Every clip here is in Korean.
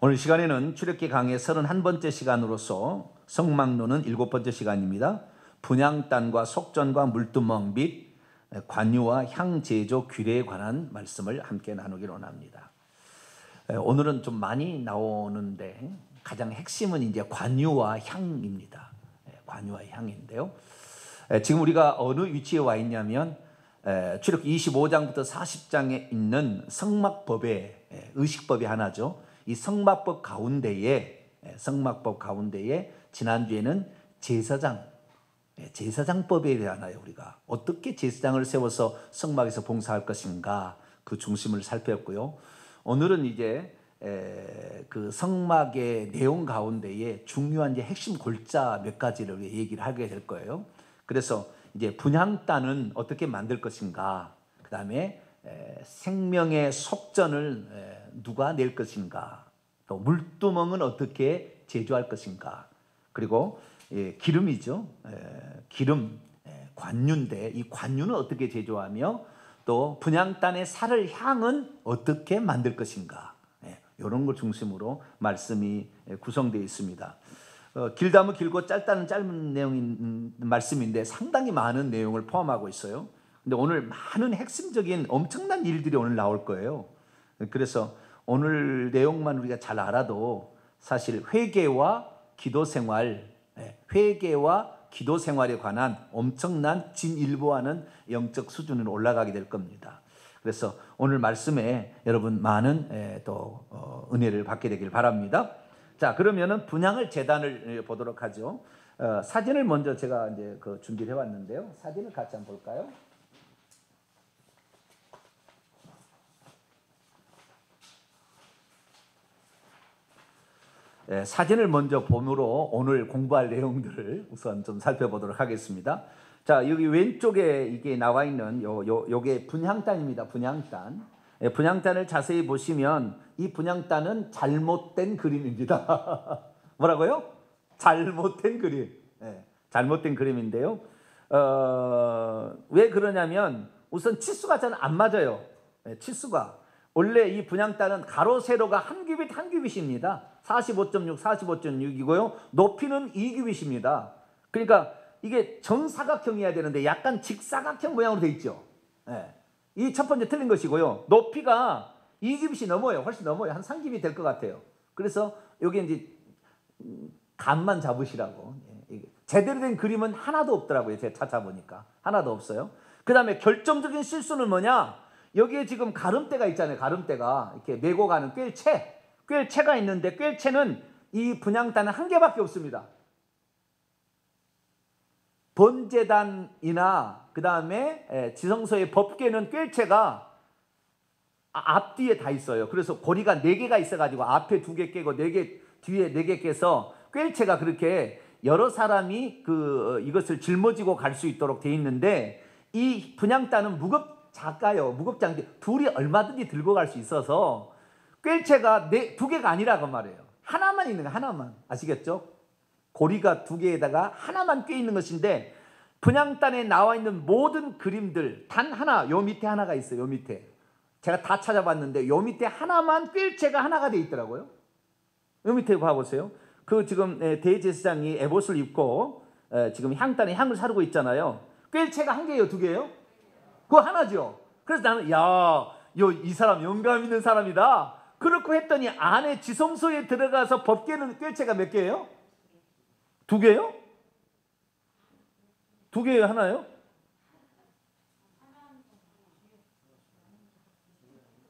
오늘 시간에는 출애굽기 강의 31번째 시간으로서 성막론은 7번째 시간입니다. 분향 땅과 속전과 물두멍 및 관유와 향 제조 규례에 관한 말씀을 함께 나누기로 합니다. 오늘은 좀 많이 나오는데 가장 핵심은 이제 관유와 향입니다. 관유와 향인데요. 지금 우리가 어느 위치에 와 있냐면 출애굽기 25장부터 40장에 있는 성막법의 의식법이 하나죠. 이 성막법 가운데에 지난주에는 제사장법에 대하여 우리가 어떻게 제사장을 세워서 성막에서 봉사할 것인가 그 중심을 살폈고요. 오늘은 이제 그 성막의 내용 가운데에 중요한 이제 핵심 골자 몇 가지를 얘기를 하게 될 거예요. 그래서 이제 분향단은 어떻게 만들 것인가, 그 다음에 생명의 속전을 누가 낼 것인가, 또 물두멍은 어떻게 제조할 것인가, 그리고 기름이죠. 기름, 관유인데 이 관유는 어떻게 제조하며 또 분향단의 살을 향은 어떻게 만들 것인가, 이런 걸 중심으로 말씀이 구성되어 있습니다. 길다면 길고 짧다는 짧은 내용인 말씀인데 상당히 많은 내용을 포함하고 있어요. 근데 오늘 많은 핵심적인 엄청난 일들이 오늘 나올 거예요. 그래서 오늘 내용만 우리가 잘 알아도 사실 회개와 기도 생활에 관한 엄청난 진일보하는 영적 수준으로 올라가게 될 겁니다. 그래서 오늘 말씀에 여러분 많은 또 은혜를 받게 되길 바랍니다. 자, 그러면은 분향을 제단을 보도록 하죠. 사진을 먼저 제가 이제 준비를 해왔는데요. 사진을 같이 한번 볼까요? 사진을 먼저 봄으로 오늘 공부할 내용들을 우선 좀 살펴보도록 하겠습니다. 자, 여기 왼쪽에 이게 나와 있는 요게 분향단입니다. 분향단. 분향단을 자세히 보시면 이 분향단은 잘못된 그림입니다. 뭐라고요? 잘못된 그림. 잘못된 그림인데요. 왜 그러냐면 우선 치수가 잘 안 맞아요. 치수가. 원래 이 분향단은 가로 세로가 한 규빗 한 규빗입니다. 45.6, 45.6이고요. 높이는 2규빗입니다. 그러니까 이게 정사각형이어야 되는데 약간 직사각형 모양으로 되어 있죠. 이 첫 번째 틀린 것이고요. 높이가 2규빗이 넘어요. 훨씬 넘어요. 한 3규빗 될 것 같아요. 그래서 여기 이제 감만 잡으시라고. 제대로 된 그림은 하나도 없더라고요. 제가 찾아보니까. 하나도 없어요. 그 다음에 결정적인 실수는 뭐냐? 여기에 지금 가름대가 있잖아요. 가름대가 이렇게 메고 가는 꿰체가 있는데 꿰체는 이 분향단은 한 개밖에 없습니다. 번제단이나 그 다음에 지성소의 법궤는 꿰체가 앞뒤에 다 있어요. 그래서 고리가 4개가 있어가지고 앞에 2개 깨고 4개 뒤에 4개 깨서 꿰체가 그렇게 여러 사람이 이것을 짊어지고 갈 수 있도록 돼 있는데 이 분향단은 작아요. 무겁지 않게 둘이 얼마든지 들고 갈 수 있어서 꿰체가 2개가 아니라 그 말이에요. 하나만 있는 거, 하나만. 아시겠죠? 고리가 2개에다가 하나만 꿰 있는 것인데 분향단에 나와 있는 모든 그림들 단 하나, 요 밑에 하나가 있어요. 요 밑에. 제가 다 찾아봤는데 요 밑에 하나만 꿰체가 하나가 돼 있더라고요. 요 밑에 봐보세요. 지금 대제사장이 에봇을 입고 지금 향단에 향을 사르고 있잖아요. 꿰체가 한 개예요, 2개예요? 그거 하나죠. 그래서 나는 이 사람 영감 있는 사람이다. 그렇고 했더니 안에 지성소에 들어가서 법궤는 꿰체가 몇 개예요? 2개요? 2개예요? 하나요?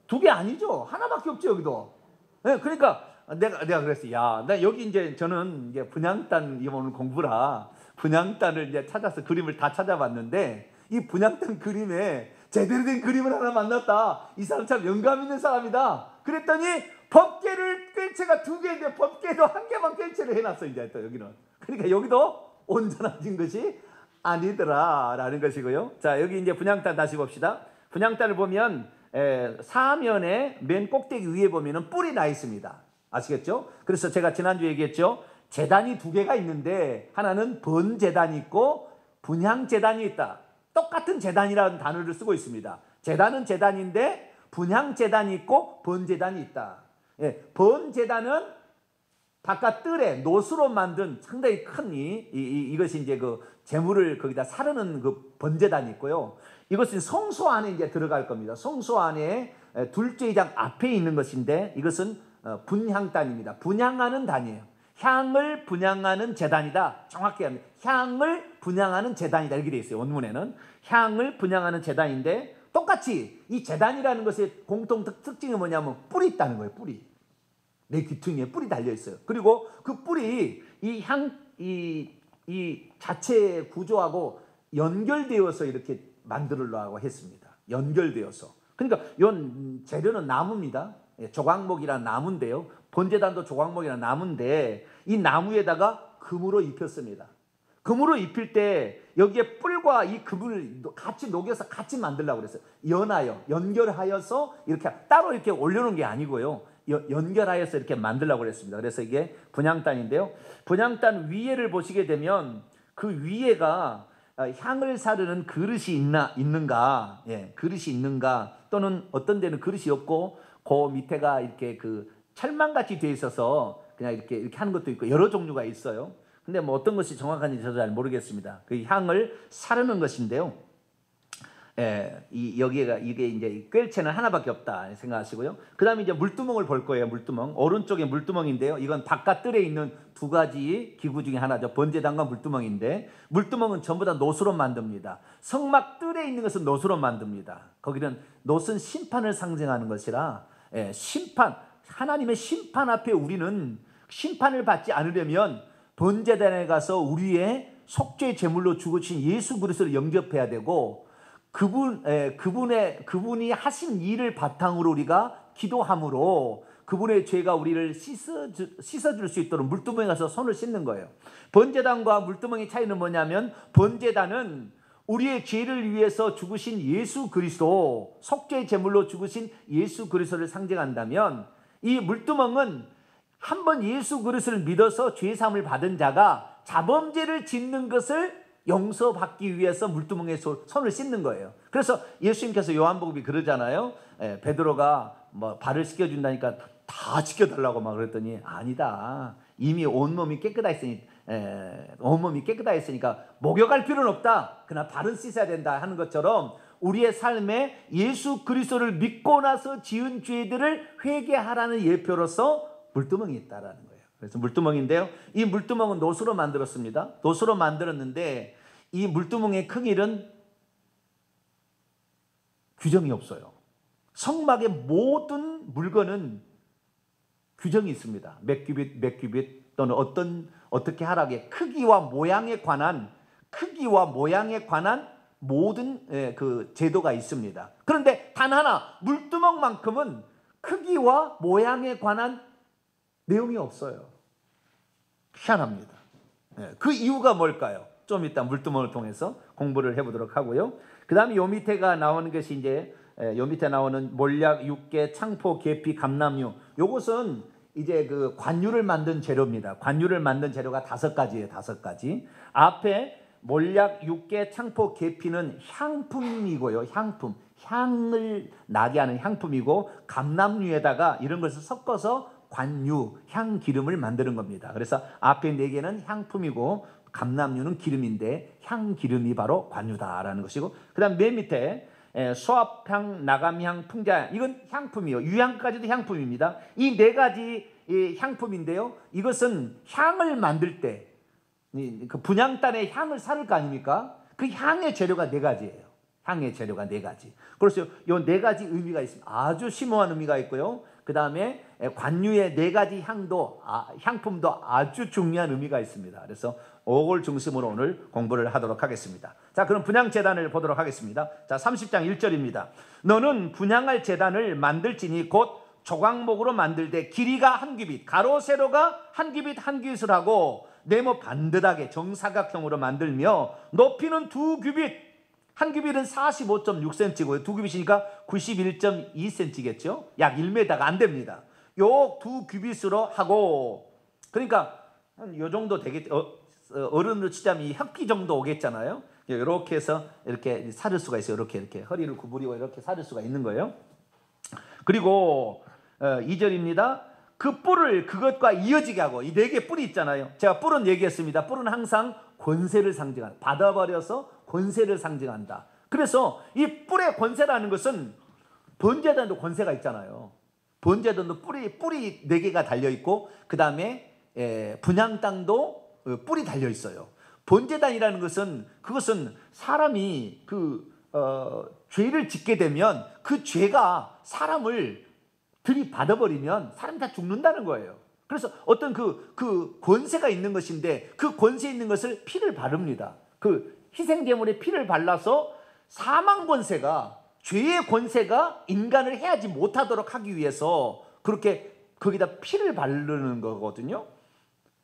2개 아니죠. 하나밖에 없죠, 여기도. 그러니까 내가 그랬어요. 나 여기 이제 저는 이제 분향단 오늘 공부라 분향단을 이제 찾아서 그림을 다 찾아봤는데 이 분향단 그림에 제대로 된 그림을 하나 만났다. 이 사람 참 영감 있는 사람이다. 그랬더니 법궤를 꿰체가 2개인데 법궤도 1개만 꿰체를 해놨어. 이제 또 여기는. 그러니까 여기도 온전해진 것이 아니더라라는 것이고요. 자, 여기 이제 분향단 다시 봅시다. 분향단을 보면 사면의 맨 꼭대기 위에 보면은 뿔이 나 있습니다. 아시겠죠? 그래서 제가 지난주 얘기했죠. 제단이 2개가 있는데 하나는 번제단이 있고 분향제단이 있다. 똑같은 제단이라는 단어를 쓰고 있습니다. 제단은 제단인데 분향제단이 있고 번제단이 있다. 번제단은 바깥 뜰에 노수로 만든 상당히 큰 이것이 이제 그 재물을 거기다 사르는 그 번제단이 있고요. 이것은 성소 안에 이제 들어갈 겁니다. 성소 안에 둘째 장 앞에 있는 것인데 이것은 분향단입니다. 분향하는 단이에요. 향을 분향하는 제단이다. 정확히 합니다. 향을 분향하는 제단이다. 이렇게 되어 있어요. 원문에는 향을 분향하는 제단인데 똑같이 이 제단이라는 것의 공통 특징이 뭐냐면 뿔이 있다는 거예요. 뿔이. 내 귀퉁이에 뿔이 달려 있어요. 그리고 그 뿔이 이 자체 구조하고 연결되어서 이렇게 만들려고 했습니다. 연결되어서. 그러니까 이 재료는 나무입니다. 조각목이라는 나무인데요. 번제단도 조각목이라는 나무인데 이 나무에다가 금으로 입혔습니다. 금으로 입힐 때 여기에 뿔과 이 금을 같이 녹여서 같이 만들려고 그랬어요. 연결하여서 이렇게 따로 이렇게 올려놓은 게 아니고요. 연결하여서 이렇게 만들려고 그랬습니다. 그래서 이게 분향단인데요. 분향단 위에를 보시게 되면 그 위에가 향을 사르는 그릇이 있는가, 그릇이 있는가, 또는 어떤 데는 그릇이 없고 그 밑에가 이렇게 그 철망같이 되어 있어서 그냥 이렇게 하는 것도 있고 여러 종류가 있어요. 근데 뭐 어떤 것이 정확한지 저도 잘 모르겠습니다. 그 향을 사르는 것인데요. 여기가 이게 이제 꿰체는 하나밖에 없다 생각하시고요. 그 다음에 이제 물두멍을 볼 거예요. 물두멍. 오른쪽에 물두멍인데요. 이건 바깥 뜰에 있는 두 가지 기구 중에 하나죠. 번제단과 물두멍인데 물두멍은 전부 다 노수로 만듭니다. 성막 뜰에 있는 것은 노수로 만듭니다. 거기는 노는 심판을 상징하는 것이라 하나님의 심판 앞에 우리는 심판을 받지 않으려면 번제단에 가서 우리의 속죄 제물로 죽으신 예수 그리스도를 영접해야 되고 그분이 하신 일을 바탕으로 우리가 기도함으로 그분의 죄가 우리를 씻어줄 수 있도록 물두멍에 가서 손을 씻는 거예요. 번제단과 물두멍의 차이는 뭐냐면 번제단은 우리의 죄를 위해서 죽으신 예수 그리스도, 속죄 제물로 죽으신 예수 그리스도를 상징한다면 이 물두멍은 한번 예수 그리스도를 믿어서 죄사함을 받은 자가 자범죄를 짓는 것을 용서받기 위해서 물두멍에 손을 씻는 거예요. 그래서 예수님께서 요한복음이 그러잖아요. 베드로가 뭐 발을 씻겨준다니까 다 씻겨달라고 막 그랬더니 아니다. 이미 온몸이 깨끗하 있으니까 목욕할 필요는 없다. 그러나 발은 씻어야 된다 하는 것처럼 우리의 삶에 예수 그리스도를 믿고 나서 지은 죄들을 회개하라는 예표로서 물두멍이 있다라는 거예요. 그래서 물두멍인데요. 이 물두멍은 노수로 만들었습니다. 노수로 만들었는데 이 물두멍의 크기는 규정이 없어요. 성막의 모든 물건은 규정이 있습니다. 몇 규빗 또는 어떻게 하라게 크기와 모양에 관한 모든 그 제도가 있습니다. 그런데 단 하나 물두멍만큼은 크기와 모양에 관한 내용이 없어요. 희한합니다. 그 이유가 뭘까요? 좀 이따 물두멍을 통해서 공부를 해보도록 하고요. 그 다음에 요 밑에가 나오는 것이 이제 요 밑에 나오는 몰약, 육개, 창포, 계피, 감람류. 요것은 이제 그 관유를 만든 재료입니다. 관유를 만든 재료가 5가지예요. 5가지. 앞에 몰약, 육개, 창포, 계피는 향품이고요. 향을 나게 하는 향품이고 감람류에다가 이런 것을 섞어서 관유, 향기름을 만드는 겁니다. 그래서 앞에 4개는 향품이고 감람류는 기름인데 향기름이 바로 관유다라는 것이고, 그 다음 맨 밑에 수압향, 나감향, 풍자향, 이건 향품이요. 유향까지도 향품입니다. 이 4가지 향품인데요. 이것은 향을 만들 때 그 분향단에 향을 사를 거 아닙니까? 그 향의 재료가 4가지예요. 향의 재료가 4가지. 그래서 이 4가지 의미가 있습니다. 아주 심오한 의미가 있고요. 그 다음에 관유의 4가지 향품도 아주 중요한 의미가 있습니다. 그래서 이걸 중심으로 오늘 공부를 하도록 하겠습니다. 자, 그럼 분향제단을 보도록 하겠습니다. 자, 30장 1절입니다. 너는 분향할 제단을 만들지니 곧 조각목으로 만들되 길이가 1규빗, 가로 세로가 1규빗 1규빗을 하고 네모 반듯하게 정사각형으로 만들며 높이는 2규빗, 1규빗은 45.6cm고요. 2규빗이니까 91.2cm겠죠. 약 1m가 안 됩니다. 요 2규빗으로 하고, 그러니까 한 요 정도 되겠죠. 어른으로 치자면 이 혓기 정도 오겠잖아요. 이렇게 해서 이렇게 사를 수가 있어요. 이렇게 허리를 구부리고 이렇게 사를 수가 있는 거예요. 그리고 2절입니다. 그 뿔을 그것과 이어지게 하고, 이 네 개 뿔이 있잖아요. 제가 뿔은 얘기했습니다. 뿔은 항상 권세를 상징한다. 받아버려서 권세를 상징한다. 그래서 이 뿔의 권세라는 것은 번제단도 권세가 있잖아요. 번제단도 뿔이 네 개가 달려 있고, 그 다음에 분향 땅도 뿔이 달려 있어요. 번제단이라는 것은 그것은 사람이 죄를 짓게 되면 그 죄가 사람을 들이받아버리면 사람이 다 죽는다는 거예요. 그래서 어떤 그 권세가 있는 것인데, 그 권세 있는 것을 피를 바릅니다. 그 희생제물에 피를 발라서 사망 권세가, 죄의 권세가 인간을 해하지 못하도록 하기 위해서 그렇게 거기다 피를 바르는 거거든요.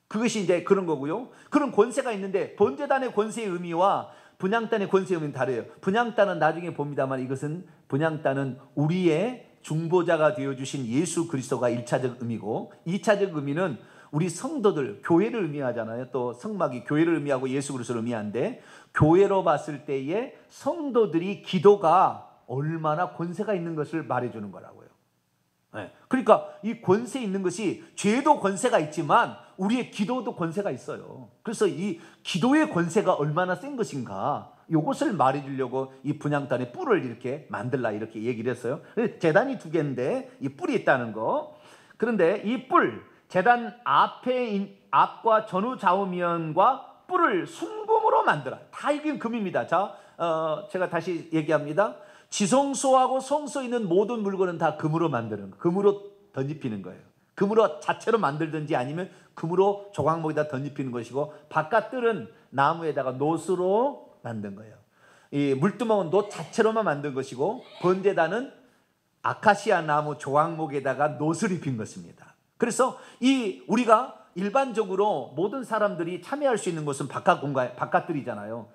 그것이 이제 그런 거고요. 그런 권세가 있는데, 번제단의 권세의 의미와 분향단의 권세의 의미는 다르요. 분향단은 나중에 봅니다만, 이것은 분향단은 우리의 중보자가 되어주신 예수 그리스도가 1차적 의미고, 2차적 의미는 우리 성도들, 교회를 의미하잖아요. 또 성막이 교회를 의미하고 예수 그리스도를 의미하는데, 교회로 봤을 때에 성도들이 기도가 얼마나 권세가 있는 것을 말해주는 거라고요. 그러니까 이 권세 있는 것이, 죄도 권세가 있지만 우리의 기도도 권세가 있어요. 그래서 이 기도의 권세가 얼마나 센 것인가, 이것을 말해주려고 이 분향단의 뿔을 이렇게 만들라 이렇게 얘기를 했어요. 제단이 두 개인데 이 뿔이 있다는 거. 그런데 이 뿔, 제단 앞과 전후 좌우면과 뿔을 순금으로 만들어. 다 이게 금입니다. 자, 제가 다시 얘기합니다. 지성소하고 성소 있는 모든 물건은 다 금으로 만드는 거, 금으로 덧입히는 거예요. 금으로 자체로 만들든지 아니면 금으로 조각목에다 덧입히는 것이고, 바깥들은 나무에다가 놋으로 만든 거예요. 이 물두멍은 놋 자체로만 만든 것이고, 번제단은 아카시아 나무 조각목에다가 놋을 입힌 것입니다. 그래서 우리가 일반적으로 모든 사람들이 참여할 수 있는 것은 바깥 공간, 바깥들이잖아요.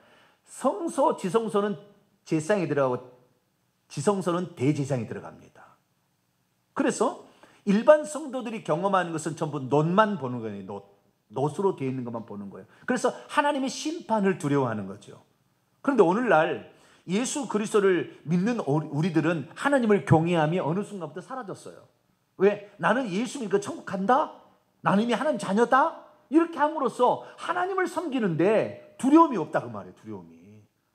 성소, 지성소는 제사장이 들어가고 지성소는 대제사장이 들어갑니다. 그래서 일반 성도들이 경험하는 것은 전부 놋만 보는 거예요. 놋으로 되어 있는 것만 보는 거예요. 그래서 하나님의 심판을 두려워하는 거죠. 그런데 오늘날 예수 그리스도를 믿는 우리들은 하나님을 경외함이 어느 순간부터 사라졌어요. 왜? 나는 예수 믿고 천국 간다? 나는 이미 하나님 자녀다? 이렇게 함으로써 하나님을 섬기는데 두려움이 없다, 그 말이에요. 두려움이.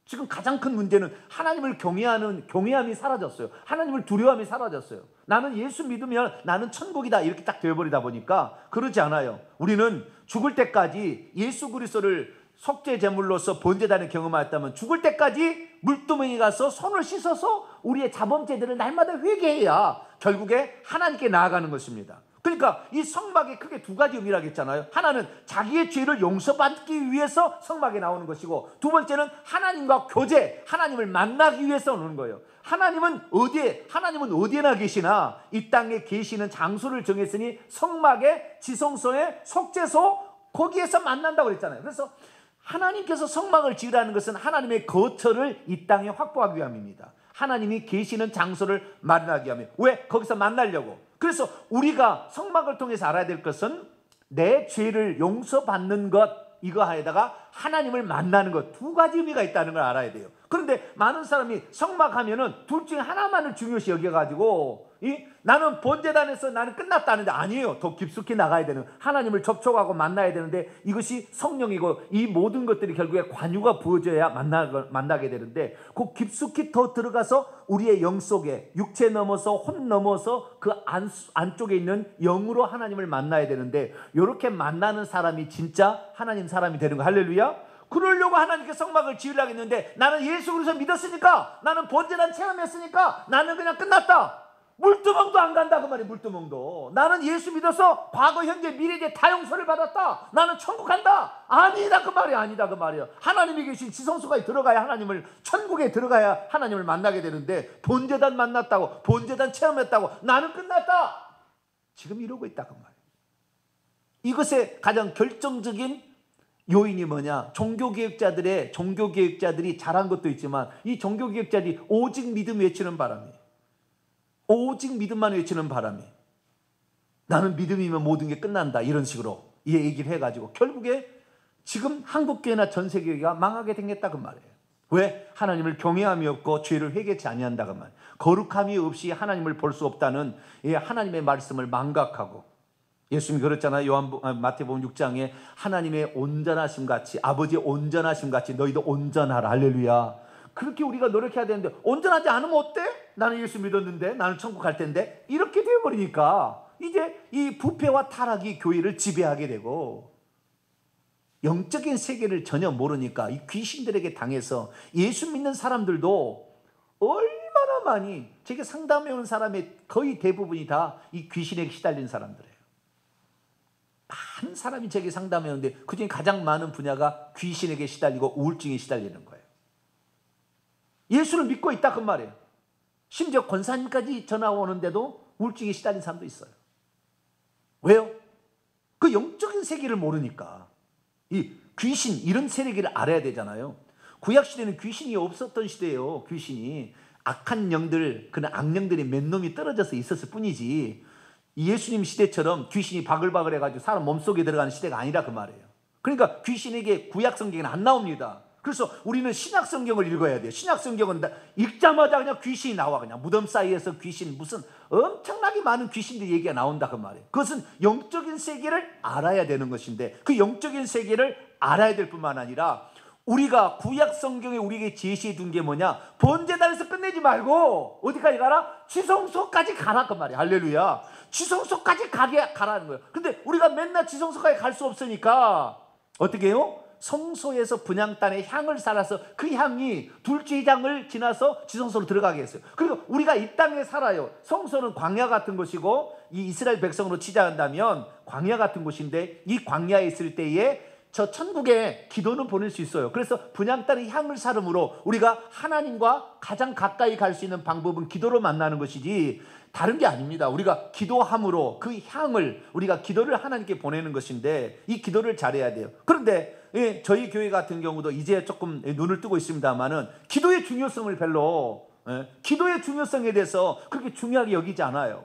지금 가장 큰 문제는 하나님을 경외함이 사라졌어요. 하나님을 두려움이 사라졌어요. 나는 예수 믿으면 나는 천국이다 이렇게 딱 되어버리다 보니까 그러지 않아요. 우리는 죽을 때까지 예수 그리스도를 속죄 제물로서 번제단을 경험하였다면, 죽을 때까지 물두멍에 가서 손을 씻어서 우리의 자범죄들을 날마다 회개해야 결국에 하나님께 나아가는 것입니다. 그러니까 이 성막에 크게 두 가지 의미라고 했잖아요. 하나는 자기의 죄를 용서받기 위해서 성막에 나오는 것이고, 두 번째는 하나님과 교제, 하나님을 만나기 위해서 오는 거예요. 하나님은 어디에나 계시나 이 땅에 계시는 장소를 정했으니 성막에, 지성소에, 속죄소, 거기에서 만난다고 그랬잖아요. 그래서 하나님께서 성막을 지으라는 것은 하나님의 거처를 이 땅에 확보하기 위함입니다. 하나님이 계시는 장소를 마련하기 위함이에요. 왜? 거기서 만나려고. 그래서 우리가 성막을 통해서 알아야 될 것은 내 죄를 용서받는 것, 이거 하에다가 하나님을 만나는 것, 두 가지 의미가 있다는 걸 알아야 돼요. 그런데 많은 사람이 성막하면은 둘 중에 하나만을 중요시 여겨가지고 나는 번제단에서 나는 끝났다는데, 아니에요. 더 깊숙이 나가야 되는, 하나님을 접촉하고 만나야 되는데, 이것이 성령이고 이 모든 것들이 결국에 관유가 부어져야 만나게 되는데, 그 깊숙이 더 들어가서 우리의 영 속에, 육체 넘어서 혼 넘어서 그 안쪽에 있는 영으로 하나님을 만나야 되는데, 이렇게 만나는 사람이 진짜 하나님 사람이 되는 거. 할렐루야. 그러려고 하나님께 성막을 지으려고 했는데, 나는 예수 그리스도 믿었으니까, 나는 번제단 체험했으니까 나는 그냥 끝났다, 물두멍도 안 간다 그 말이에요. 물두멍도. 나는 예수 믿어서 과거 현재 미래에 다 용서를 받았다, 나는 천국 간다, 아니다 그 말이에요. 아니다 그 말이에요. 하나님이 계신 지성소까지 들어가야 하나님을, 천국에 들어가야 하나님을 만나게 되는데, 번제단 만났다고, 번제단 체험했다고 나는 끝났다, 지금 이러고 있다 그 말이에요. 이것의 가장 결정적인 요인이 뭐냐? 종교개혁자들이 잘한 것도 있지만, 이 종교개혁자들이 오직 믿음 외치는 바람이에요. 오직 믿음만 외치는 바람이, 나는 믿음이면 모든 게 끝난다 이런 식으로 얘기를 해가지고 결국에 지금 한국교회나 전 세계가 망하게 생겼다 그 말이에요. 왜? 하나님을 경외함이 없고 죄를 회개치 아니한다고 말. 거룩함이 없이 하나님을 볼 수 없다는 하나님의 말씀을 망각하고, 예수님이 그랬잖아요. 마태복음 6장에 하나님의 온전하심 같이, 아버지의 온전하심 같이 너희도 온전하라. 할렐루야. 그렇게 우리가 노력해야 되는데, 온전하지 않으면 어때? 나는 예수 믿었는데, 나는 천국 갈 텐데, 이렇게 되어버리니까 이제 이 부패와 타락이 교회를 지배하게 되고, 영적인 세계를 전혀 모르니까 이 귀신들에게 당해서 예수 믿는 사람들도 얼마나 많이, 제게 상담해 오는 사람의 거의 대부분이 다 이 귀신에게 시달린 사람들이에요. 많은 사람이 제게 상담해 오는데 그중에 가장 많은 분야가 귀신에게 시달리고 우울증에 시달리는 거예요. 예수를 믿고 있다 그 말이에요. 심지어 권사님까지 전화 오는데도 우울증에 시달린 사람도 있어요. 왜요? 그 영적인 세계를 모르니까. 이 귀신, 이런 세계를 알아야 되잖아요. 구약시대는 귀신이 없었던 시대예요. 귀신이 악한 영들, 그런 악령들이 몇 놈이 떨어져서 있었을 뿐이지, 예수님 시대처럼 귀신이 바글바글 해가지고 사람 몸속에 들어가는 시대가 아니라 그 말이에요. 그러니까 귀신에게 구약 성경에는 안 나옵니다. 그래서 우리는 신약 성경을 읽어야 돼요. 신약 성경은 읽자마자 그냥 귀신이 나와. 그냥 무덤 사이에서 귀신, 무슨 엄청나게 많은 귀신들 얘기가 나온다 그 말이에요. 그것은 영적인 세계를 알아야 되는 것인데, 그 영적인 세계를 알아야 될 뿐만 아니라 우리가 구약 성경에 우리에게 제시해 둔 게 뭐냐? 번제단에서 끝내지 말고 어디까지 가라? 지성소까지 가라 그 말이에요. 할렐루야. 지성소까지 가라는 거예요. 근데 우리가 맨날 지성소까지 갈 수 없으니까 어떻게 해요? 성소에서 분향단에 향을 살아서 그 향이 둘째 장을 지나서 지성소로 들어가게 했어요. 그리고 우리가 이 땅에 살아요. 성소는 광야 같은 곳이고, 이 이스라엘 백성으로 치자한다면 광야 같은 곳인데, 이 광야에 있을 때에 저 천국에 기도는 보낼 수 있어요. 그래서 분향단의 향을 사름으로 우리가 하나님과 가장 가까이 갈 수 있는 방법은 기도로 만나는 것이지 다른 게 아닙니다. 우리가 기도함으로 그 향을, 우리가 기도를 하나님께 보내는 것인데, 이 기도를 잘해야 돼요. 그런데 저희 교회 같은 경우도 이제 조금 눈을 뜨고 있습니다만은 기도의 중요성을 별로, 기도의 중요성에 대해서 그렇게 중요하게 여기지 않아요.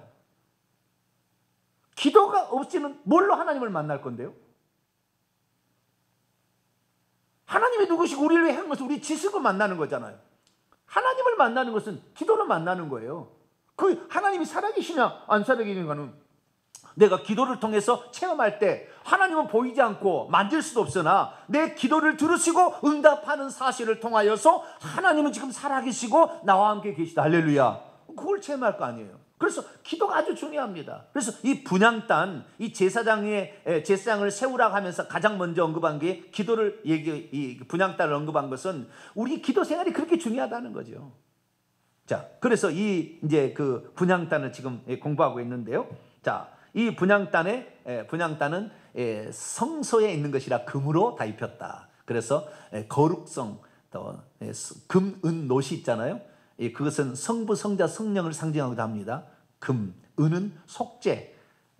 기도가 없이는 뭘로 하나님을 만날 건데요? 하나님이 누구시고 우리를 위해 한 것은 우리 지식을 만나는 거잖아요. 하나님을 만나는 것은 기도로 만나는 거예요. 그 하나님이 살아계시냐 안 살아계시냐는 내가 기도를 통해서 체험할 때, 하나님은 보이지 않고 만질 수도 없으나 내 기도를 들으시고 응답하는 사실을 통하여서 하나님은 지금 살아계시고 나와 함께 계시다. 할렐루야. 그걸 체험할 거 아니에요. 그래서 기도가 아주 중요합니다. 그래서 이 분향단, 이 제사장을 세우라고 하면서 가장 먼저 언급한 게 기도를 이 분향단을 언급한 것은 우리 기도 생활이 그렇게 중요하다는 거죠. 자, 그래서 이제 그 분향단을 지금 공부하고 있는데요. 자, 이 분향단은 성소에 있는 것이라 금으로 다 입혔다. 그래서 거룩성, 또 금, 은, 노시 있잖아요. 그것은 성부, 성자, 성령을 상징하기도 합니다. 금, 은은 속죄,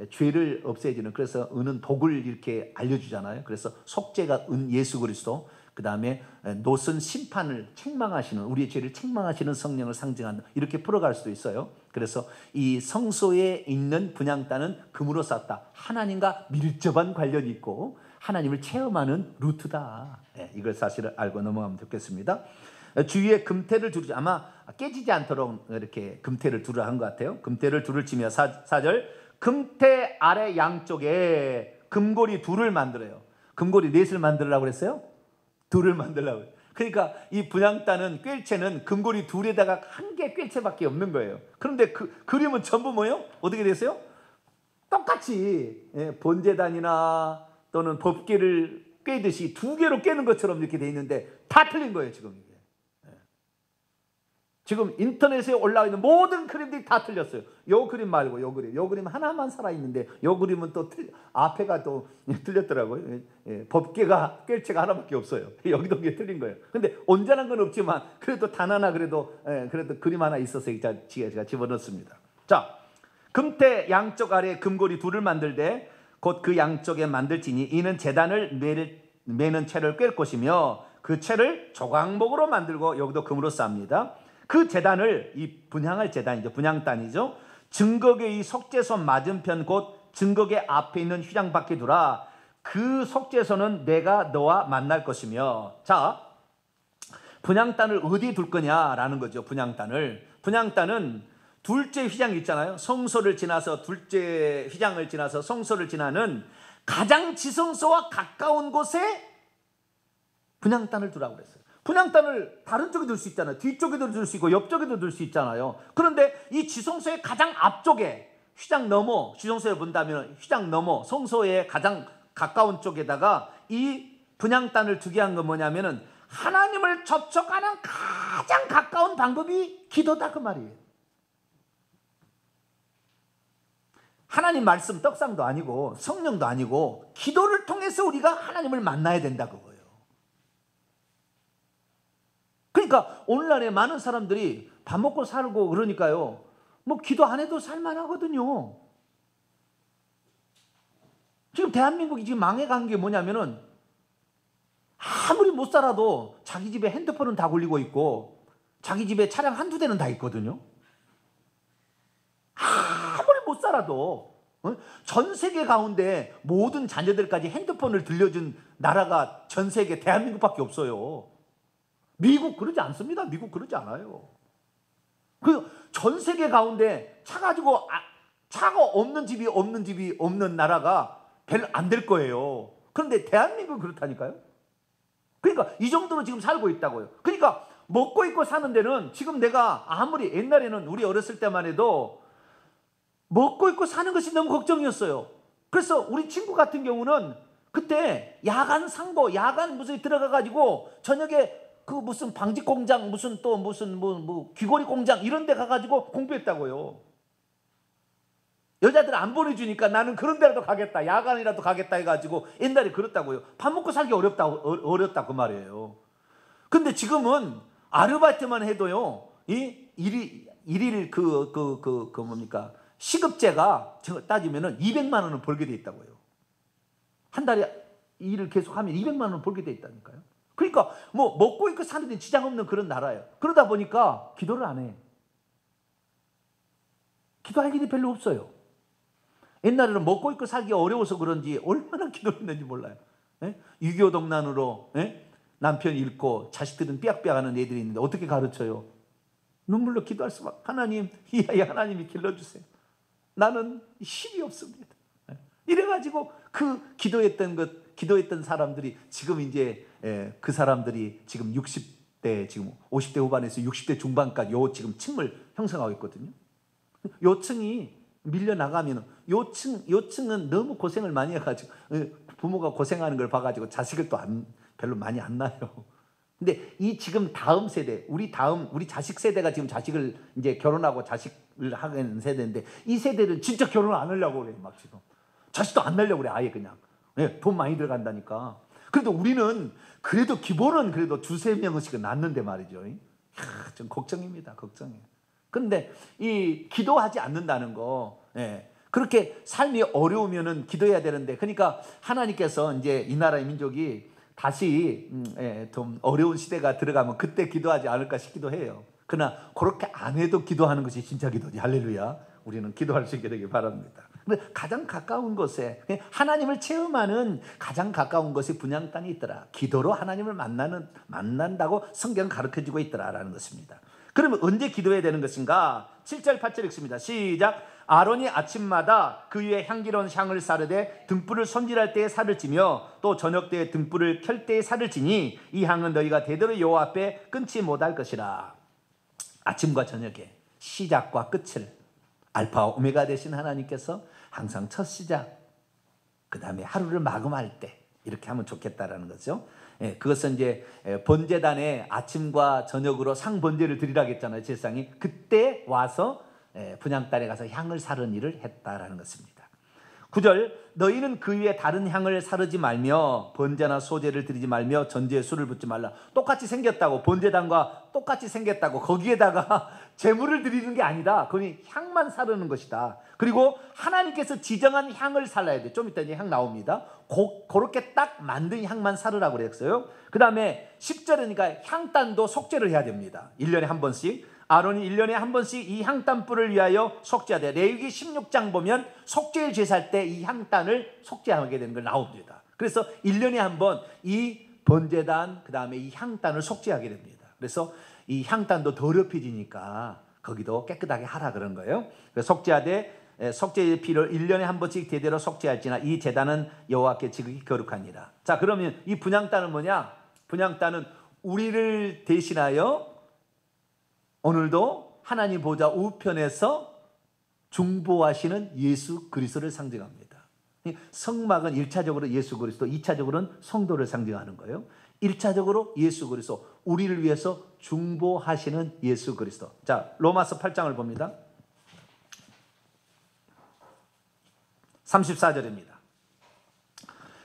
죄를 없애주는, 그래서 은은 독을 이렇게 알려주잖아요. 그래서 속죄가 은 예수 그리스도, 그 다음에 노은 심판을 책망하시는, 우리의 죄를 책망하시는 성령을 상징한다. 이렇게 풀어갈 수도 있어요. 그래서 이 성소에 있는 분향단은 금으로 쌓았다. 하나님과 밀접한 관련이 있고 하나님을 체험하는 루트다. 이걸 사실을 알고 넘어가면 좋겠습니다. 주위에 금태를 두르자. 아마 깨지지 않도록 이렇게 금태를 두르라 한 것 같아요. 금태를 둘을 치며 4절, 금태 아래 양쪽에 금고리 둘을 만들어요. 금고리 넷을 만들라고 그랬어요? 둘을 만들라고. 그러니까 이 분향단은, 꿰체는 금고리 둘에다가 한 개 꿰체밖에 없는 거예요. 그런데 그 그림은 전부 뭐예요? 어떻게 됐어요? 똑같이 번제단이나 또는 법궤를 꿰듯이 두 개로 꿰는 것처럼 이렇게 돼 있는데 다 틀린 거예요, 지금 이게. 지금 인터넷에 올라와 있는 모든 그림들이 다 틀렸어요. 요 그림 말고 요 그림. 요 그림 하나만 살아있는데 요 그림은 또 앞에가 또 틀렸더라고요. 법궤가, 꿰체가 하나밖에 없어요. 여기도 이게 틀린 거예요. 근데 온전한 건 없지만 그래도 단 하나, 그래도 그림 하나 있어서 제가 집어넣습니다. 자, 금태 양쪽 아래 금고리 둘을 만들되 곧 그 양쪽에 만들지니 이는 제단을 매는 채를 꿰 것이며 그 채를 조각목으로 만들고 여기도 금으로 쌉니다. 그 제단을, 이 분향할 제단이죠. 분향단이죠. 증거궤의 속죄소 맞은편 곧 증거궤 앞에 있는 휘장 밖에 두라. 그 속죄소는 내가 너와 만날 것이며. 자, 분향단을 어디에 둘 거냐라는 거죠. 분향단은 둘째 휘장이 있잖아요. 성소를 지나서 둘째 휘장을 지나서 성소를 지나는 가장 지성소와 가까운 곳에 분향단을 두라고 그랬어요. 분향단을 다른 쪽에 둘 수 있잖아요. 뒤쪽에도 둘 수 있고 옆쪽에도 둘 수 있잖아요. 그런데 이 지성소의 가장 앞쪽에 휘장 넘어, 지성소에 본다면 휘장 넘어 성소의 가장 가까운 쪽에다가 이 분향단을 두게 한 건 뭐냐면은 하나님을 접촉하는 가장 가까운 방법이 기도다 그 말이에요. 하나님 말씀 떡상도 아니고 성령도 아니고 기도를 통해서 우리가 하나님을 만나야 된다 그거예요. 그러니까 오늘날에 많은 사람들이 밥 먹고 살고 그러니까요. 뭐 기도 안 해도 살만하거든요. 지금 대한민국이 지금 망해간 게 뭐냐면은 아무리 못 살아도 자기 집에 핸드폰은 다 굴리고 있고 자기 집에 차량 한두 대는 다 있거든요. 아무리 못 살아도 전 세계 가운데 모든 자녀들까지 핸드폰을 들려준 나라가 전 세계 대한민국밖에 없어요. 미국 그러지 않습니다. 미국 그러지 않아요. 그 전 세계 가운데 차 가지고 차가 없는 집이 없는 나라가 별로 안 될 거예요. 그런데 대한민국은 그렇다니까요. 그러니까 이 정도로 지금 살고 있다고요. 그러니까 먹고 입고 사는 데는 지금 내가 아무리 옛날에는 우리 어렸을 때만 해도 먹고 입고 사는 것이 너무 걱정이었어요. 그래서 우리 친구 같은 경우는 그때 야간 상고, 야간 무슨 들어가 가지고 저녁에 그 무슨 방직 공장, 무슨 또 무슨 뭐 귀걸이 공장 이런 데 가가지고 공부했다고요. 여자들 안 보내주니까 나는 그런 데라도 가겠다, 야간이라도 가겠다 해가지고 옛날에 그렇다고요. 밥 먹고 살기 어렵다 그 말이에요. 근데 지금은 아르바이트만 해도요, 일일 뭡니까 시급제가 따지면은 200만 원을 벌게 돼 있다고요. 한 달에 일을 계속하면 200만 원을 벌게 돼 있다니까요. 그러니까 뭐 먹고 입고 사는 데 지장 없는 그런 나라예요. 그러다 보니까 기도를 안 해. 기도할 일이 별로 없어요. 옛날에는 먹고 입고 살기 어려워서 그런지 얼마나 기도했는지 몰라요. 6.25 동란으로 남편 잃고 자식들은 삐약삐약하는 애들이 있는데 어떻게 가르쳐요? 눈물로 기도할 수밖에. 하나님, 이 아이 하나님이 길러주세요. 나는 힘이 없습니다. 이래가지고 그 기도했던 사람들이 지금 이제 그 사람들이 지금 60대, 지금 50대 후반에서 60대 중반까지 요 지금 층을 형성하고 있거든요. 요 층이 밀려나가면 요층은 너무 고생을 많이 해가지고 부모가 고생하는 걸 봐가지고 자식을 또 별로 많이 안 낳아요. 근데 이 지금 다음 세대, 우리 자식 세대가 지금 자식을 이제 결혼하고 자식을 하는 세대인데 이 세대는 진짜 결혼 안 하려고 그래요. 막 지금 자식도 안 낳으려고 그래. 아예 그냥 돈 많이 들어간다니까. 그래도 우리는 그래도 기본은 그래도 2-3명씩은 낳는데 말이죠. 좀 걱정입니다. 걱정이에요. 그런데 이 기도하지 않는다는 거, 그렇게 삶이 어려우면은 기도해야 되는데, 그러니까 하나님께서 이제 이 나라의 민족이 다시 좀 어려운 시대가 들어가면 그때 기도하지 않을까 싶기도 해요. 그러나 그렇게 안 해도 기도하는 것이 진짜 기도지. 할렐루야. 우리는 기도할 수 있게 되길 바랍니다. 근데 가장 가까운 곳에 하나님을 체험하는 가장 가까운 곳에 분향단이 있더라. 기도로 하나님을 만난다고 성경은 가르쳐주고 있더라라는 것입니다. 그러면 언제 기도해야 되는 것인가? 7절 8절 읽습니다. 시작. 아론이 아침마다 그 위에 향기로운 향을 사르되 등불을 손질할 때에 살을 찌며 또 저녁 때에 등불을 켤 때에 살을 찌니 이 향은 너희가 대대로 여호와 앞에 끊지 못할 것이라. 아침과 저녁에 시작과 끝을 알파와 오메가 되신 하나님께서 항상 첫 시작, 그 다음에 하루를 마감할 때 이렇게 하면 좋겠다라는 거죠. 그것은 이제 번제단에 아침과 저녁으로 상번제를 드리라고 했잖아요. 제사장이 그때 와서 분향단에 가서 향을 사르는 일을 했다라는 것입니다. 9절 너희는 그 위에 다른 향을 사르지 말며 번제나 소제를 드리지 말며 전제에 술을 붓지 말라. 똑같이 생겼다고, 번제단과 똑같이 생겼다고 거기에다가 제물을 드리는 게 아니다. 그건 향만 사르는 것이다. 그리고 하나님께서 지정한 향을 살라야 돼. 좀 이따 이제 향 나옵니다. 그렇게 딱 만든 향만 사르라고 그랬어요. 그 다음에 10절이니까 향단도 속죄를 해야 됩니다. 1년에 한 번씩. 아론이 1년에 한 번씩 이 향단불을 위하여 속죄하되, 레위기 16장 보면 속죄를 제사할 때 이 향단을 속죄하게 되는 걸 나옵니다. 그래서 1년에 한 번 이 번제단, 그 다음에 이 향단을 속죄하게 됩니다. 그래서 이 향단도 더럽혀지니까 거기도 깨끗하게 하라 그런 거예요. 그래서 속죄하되 속죄의 피를 1년에 한 번씩 대대로 속죄할지나 이 제단은 여호와께 지극히 거룩하니라. 자, 그러면 이 분향단은 뭐냐? 분향단은 우리를 대신하여 오늘도 하나님 보좌 우편에서 중보하시는 예수 그리스도를 상징합니다. 성막은 1차적으로 예수 그리스도, 2차적으로는 성도를 상징하는 거예요. 1차적으로 예수 그리스도, 우리를 위해서 중보하시는 예수 그리스도. 자, 로마서 8장을 봅니다. 34절입니다.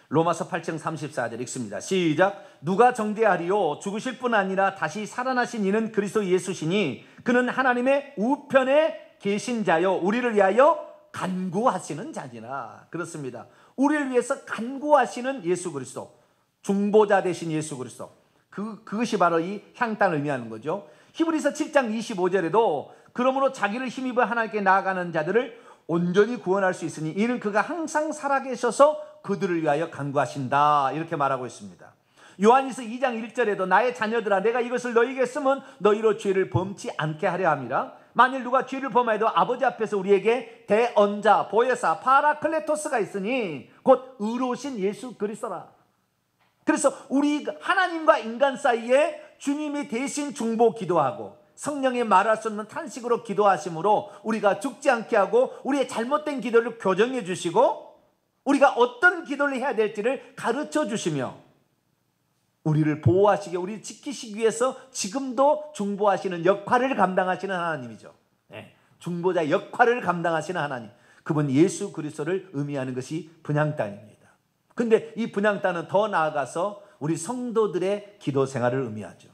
로마서 8장 34절 읽습니다. 시작. 누가 정죄하리요? 죽으실 뿐 아니라 다시 살아나신 이는 그리스도 예수시니 그는 하나님의 우편에 계신 자요 우리를 위하여 간구하시는 자니라. 그렇습니다. 우리를 위해서 간구하시는 예수 그리스도, 중보자 되신 예수 그리스도, 그것이 바로 이 향단을 의미하는 거죠. 히브리서 7장 25절에도 그러므로 자기를 힘입어 하나님께 나아가는 자들을 온전히 구원할 수 있으니 이는 그가 항상 살아계셔서 그들을 위하여 간구하신다, 이렇게 말하고 있습니다. 요한일서 2장 1절에도 나의 자녀들아 내가 이것을 너희에게 쓰면 너희로 죄를 범치 않게 하려 함이라. 만일 누가 죄를 범하여도 아버지 앞에서 우리에게 대언자 보혜사 파라클레토스가 있으니 곧 의로우신 예수 그리스도라. 그래서 우리 하나님과 인간 사이에 주님이 대신 중보 기도하고 성령의 말할 수 없는 탄식으로 기도하심으로 우리가 죽지 않게 하고 우리의 잘못된 기도를 교정해 주시고 우리가 어떤 기도를 해야 될지를 가르쳐 주시며 우리를 보호하시게, 우리를 지키시기 위해서 지금도 중보하시는 역할을 감당하시는 하나님이죠. 중보자 역할을 감당하시는 하나님, 그분 예수 그리스도를 의미하는 것이 분향단입니다. 근데 이 분향단은 더 나아가서 우리 성도들의 기도 생활을 의미하죠.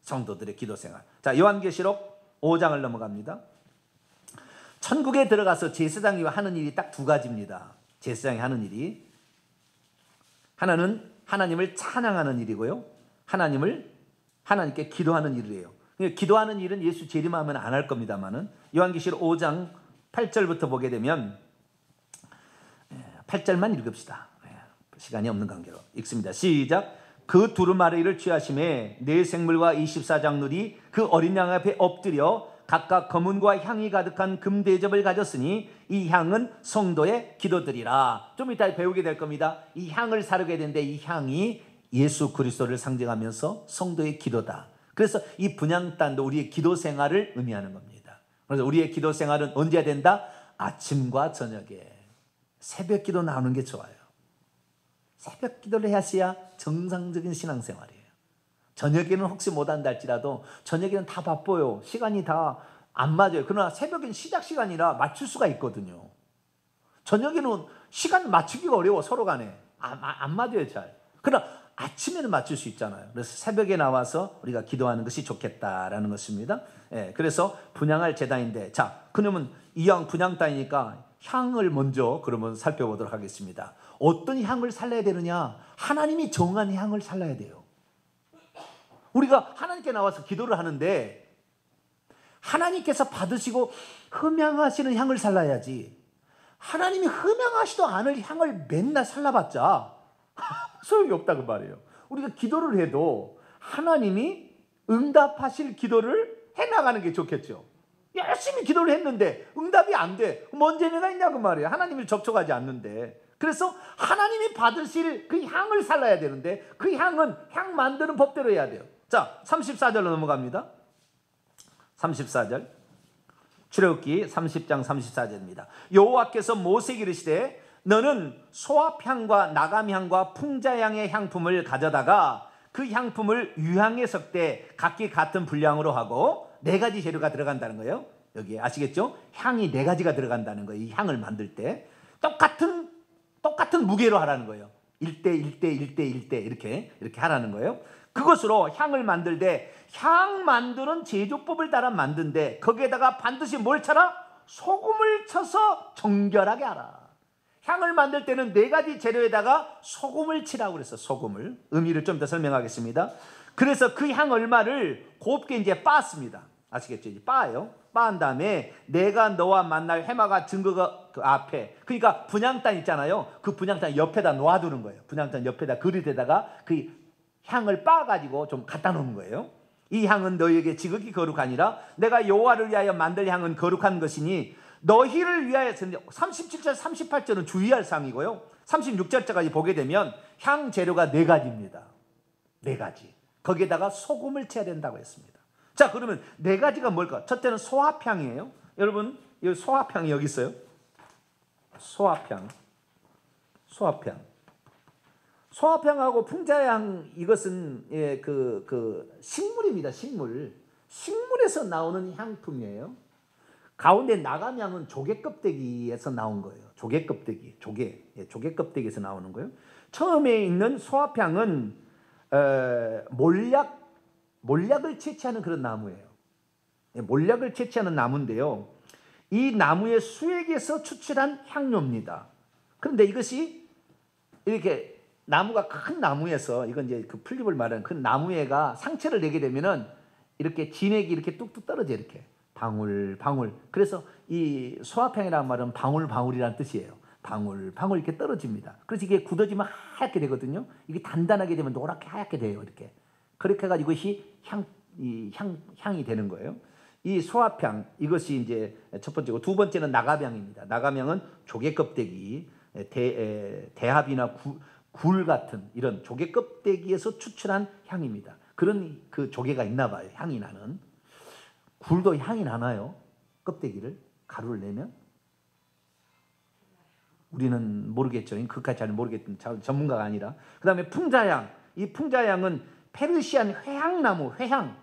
성도들의 기도 생활. 자, 요한계시록 5장을 넘어갑니다. 천국에 들어가서 제사장이 하는 일이 딱 두 가지입니다. 제사장이 하는 일이 하나는 하나님을 찬양하는 일이고요, 하나님께 기도하는 일이에요. 기도하는 일은 예수 재림하면 안 할 겁니다만은 요한계시록 5장 8절부터 보게 되면 8절만 읽읍시다. 시간이 없는 관계로 읽습니다. 시작. 그 두루마리를 취하심에 네 생물과 24장들이 그 어린 양 앞에 엎드려 각각 검은과 향이 가득한 금대접을 가졌으니 이 향은 성도의 기도들이라. 좀 이따 배우게 될 겁니다. 이 향을 사르게 되는데 이 향이 예수 그리스도를 상징하면서 성도의 기도다. 그래서 이 분향단도 우리의 기도 생활을 의미하는 겁니다. 그래서 우리의 기도 생활은 언제 해야 된다? 아침과 저녁에 새벽 기도 나오는 게 좋아요. 새벽 기도를 하셔야 정상적인 신앙생활이에요. 저녁에는 혹시 못한다 할지라도 저녁에는 다 바빠요. 시간이 다 안 맞아요. 그러나 새벽엔 시작 시간이라 맞출 수가 있거든요. 저녁에는 시간 맞추기가 어려워. 서로 간에 안 맞아요 잘. 그러나 아침에는 맞출 수 있잖아요. 그래서 새벽에 나와서 우리가 기도하는 것이 좋겠다라는 것입니다. 그래서 분향할 제단인데, 자, 그러면 이왕 분향단이니까 향을 먼저 그러면 살펴보도록 하겠습니다. 어떤 향을 살려야 되느냐? 하나님이 정한 향을 살려야 돼요. 우리가 하나님께 나와서 기도를 하는데 하나님께서 받으시고 흠향하시는 향을 살라야지, 하나님이 흠향하시도 않을 향을 맨날 살라봤자 소용이 없다 그 말이에요. 우리가 기도를 해도 하나님이 응답하실 기도를 해나가는 게 좋겠죠. 열심히 기도를 했는데 응답이 안 돼. 뭔 재미가 있냐 그 말이에요. 하나님을 접촉하지 않는데. 그래서 하나님이 받으실 그 향을 살라야 되는데 그 향은 향 만드는 법대로 해야 돼요. 자, 34절로 넘어갑니다. 34절. 출애굽기 30장 34절입니다. 여호와께서 모세에게 이르시되 너는 소합향과 나감향과 풍자향의 향품을 가져다가 그 향품을 유향에 섞되 각기 같은 분량으로 하고 4가지 재료가 들어간다는 거예요. 여기 아시겠죠? 향이 4가지가 들어간다는 거예요. 이 향을 만들 때 똑같은 무게로 하라는 거예요. 1대 1대 1대 1대 이렇게 하라는 거예요. 그것으로 향을 만들되 향 만드는 제조법을 따라 만든데 거기에다가 반드시 뭘 쳐라? 소금을 쳐서 정결하게 하라. 향을 만들 때는 4가지 재료에다가 소금을 치라고 그랬어. 소금을. 의미를 좀 더 설명하겠습니다. 그래서 그 향 얼마를 곱게 이제 빻습니다. 아시겠죠? 이제 빻아요. 빻은 다음에 내가 너와 만날 해마가 증거가 그 앞에, 그러니까 분향단 있잖아요. 그 분향단 옆에다 놓아두는 거예요. 분향단 옆에다 그릇에다가 그 향을 빻아가지고 좀 갖다 놓는 거예요. 이 향은 너희에게 지극히 거룩하니라. 내가 여호와를 위하여 만들 향은 거룩한 것이니 너희를 위하여. 37절 38절은 주의할 사항이고요. 36절까지 보게 되면 향 재료가 네 가지입니다. 네 가지. 거기에다가 소금을 쳐야 된다고 했습니다. 자, 그러면 네 가지가 뭘까? 첫째는 소합향이에요. 여러분, 이 소합향이 여기 있어요. 소합향. 소합향하고 풍자향, 이것은 식물입니다. 식물에서 나오는 향품이에요. 가운데 나감향은 조개 껍데기에서 나온 거예요. 조개 껍데기에서 나오는 거예요. 처음에 있는 소합향은 몰약을 채취하는 그런 나무예요. 몰약을 채취하는 나무인데요. 이 나무의 수액에서 추출한 향료입니다. 그런데 이것이 이렇게 나무가 큰 나무에서, 이건 이제 그 풀잎을 말하는 큰 나무에가 상처를 내게 되면은 이렇게 진액이 이렇게 뚝뚝 떨어져, 이렇게 방울. 그래서 이 소합향이라는 말은 방울이라는 뜻이에요. 방울 이렇게 떨어집니다. 그래서 이게 굳어지면 하얗게 되거든요. 이게 단단하게 되면 노랗게 하얗게 돼요. 그렇게 해가지고 향이 되는 거예요. 이 소합향, 이것이 이제 첫 번째고, 두 번째는 나감향입니다. 나감향은 조개 껍데기, 대합이나 굴 같은 이런 조개 껍데기에서 추출한 향입니다. 그런 그 조개가 있나 봐요. 향이 나는. 굴도 향이 나나요? 껍데기를 가루를 내면? 우리는 모르겠죠. 그까지 잘 모르겠던 전문가가 아니라. 그 다음에 풍자향. 이 풍자향은 페르시안 회향나무, 회향.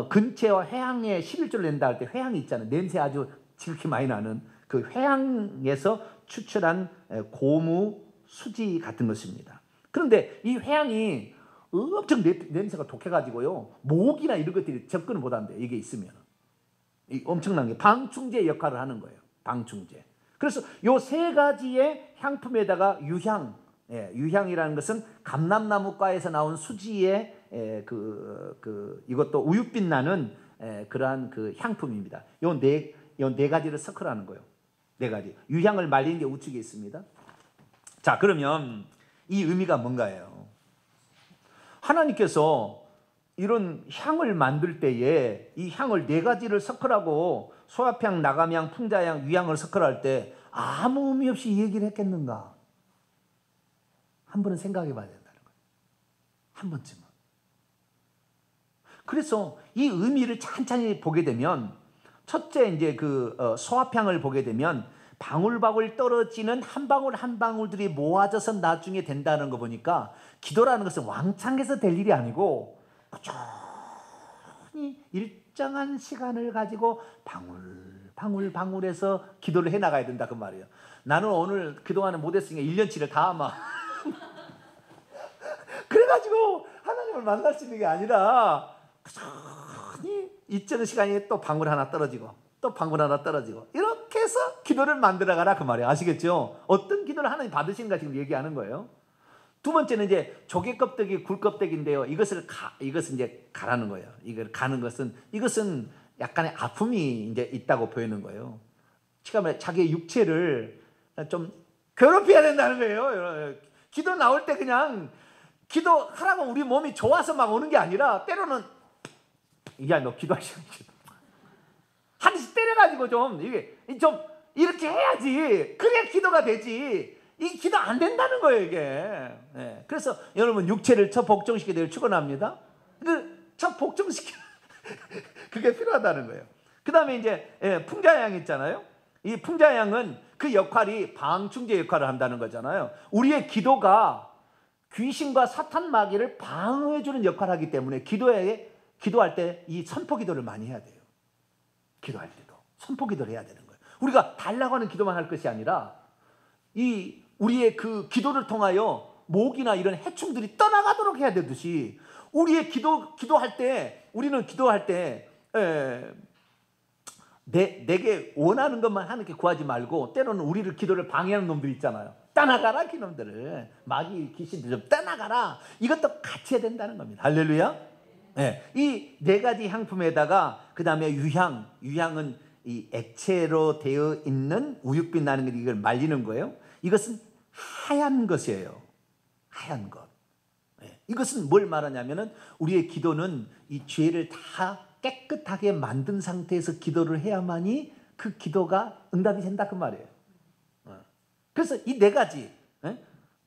근체와 회향에 11조를 낸다 할 때 회향이 있잖아요. 냄새 아주 지극히 많이 나는 그 회향에서 추출한 고무, 수지 같은 것입니다. 그런데 이 회향이 엄청 냄새가 독해가지고요, 모기나 이런 것들이 접근을 못한대요. 이게 있으면. 엄청난 게 방충제 역할을 하는 거예요. 방충제. 그래서 요 세 가지의 향품에다가 유향이라는 것은 감람나무과에서 나온 수지의 이것도 우윳빛 나는 그러한 그 향품입니다. 요 네 가지를 섞으라는 거예요. 네 가지. 유향을 말린 게 우측에 있습니다. 자, 그러면 이 의미가 뭔가요? 하나님께서 이런 향을 만들 때에 이 향을 네 가지를 섞으라고 소합향, 나감향, 풍자향, 유향을 섞으라 할 때 아무 의미 없이 이 얘기를 했겠는가? 한 번은 생각해 봐야 된다는 거예요. 한 번쯤은. 그래서 이 의미를 찬찬히 보게 되면, 첫째 이제 소합향을 보게 되면 방울방울 떨어지는 한 방울 한 방울들이 모아져서 나중에 된다는 거 보니까, 기도라는 것은 왕창해서 될 일이 아니고 꾸준히 일정한 시간을 가지고 방울에서 기도를 해나가야 된다, 그 말이에요. 나는 오늘 그동안은 못했으니까 1년치를 다 아마 그래가지고 하나님을 만날 수 있는 게 아니라 꾸준히 일정 시간이 또 방울 하나 떨어지고 또 방울 하나 떨어지고 이렇게 해서 기도를 만들어가라, 그 말이에요. 아시겠죠? 어떤 기도를 하나님 받으시는가 지금 얘기하는 거예요. 두 번째는 이제 조개 껍데기, 굴 껍데기인데요. 이것은 이제 가라는 거예요. 이걸 가는 것은, 이것은 약간의 아픔이 이제 있다고 보이는 거예요. 자기의 육체를 좀 괴롭혀야 된다는 거예요. 기도 나올 때 그냥 기도하라고 우리 몸이 좋아서 막 오는 게 아니라, 때로는 야, 너 기도하시오. 한 대씩 때려가지고 좀 이렇게 해야지. 그래야 기도가 되지. 이 기도 안 된다는 거예요, 이게. 네. 그래서 여러분, 육체를 첫 복종시키게 되길 축원합니다. 첫 복종시키 그게 필요하다는 거예요. 그 다음에 이제 풍자향 있잖아요. 이 풍자향은 그 역할이 방충제 역할을 한다는 거잖아요. 우리의 기도가 귀신과 사탄 마귀를 방어해주는 역할을 하기 때문에 기도할 때 이 선포 기도를 많이 해야 돼요. 기도할 때도 선포 기도를 해야 되는 거예요. 우리가 달라고 하는 기도만 할 것이 아니라 우리의 그 기도를 통하여 모기나 이런 해충들이 떠나가도록 해야 되듯이, 우리의 기도할 때, 우리는 기도할 때 내게 원하는 것만 하나님께 구하지 말고, 때로는 우리를 기도를 방해하는 놈들 있잖아요. 떠나가라, 그놈들을. 마귀 귀신들 좀 떠나가라. 이것도 같이 해야 된다는 겁니다. 할렐루야. 네. 이 네 가지 향품에다가 그 다음에 유향은 이 액체로 되어 있는 우윳빛 나는 것, 이걸 말리는 거예요. 이것은 하얀 것이에요. 하얀 것. 네. 이것은 뭘 말하냐면은 우리의 기도는 이 죄를 다 깨끗하게 만든 상태에서 기도를 해야만이 그 기도가 응답이 된다 그 말이에요. 그래서 이 네 가지,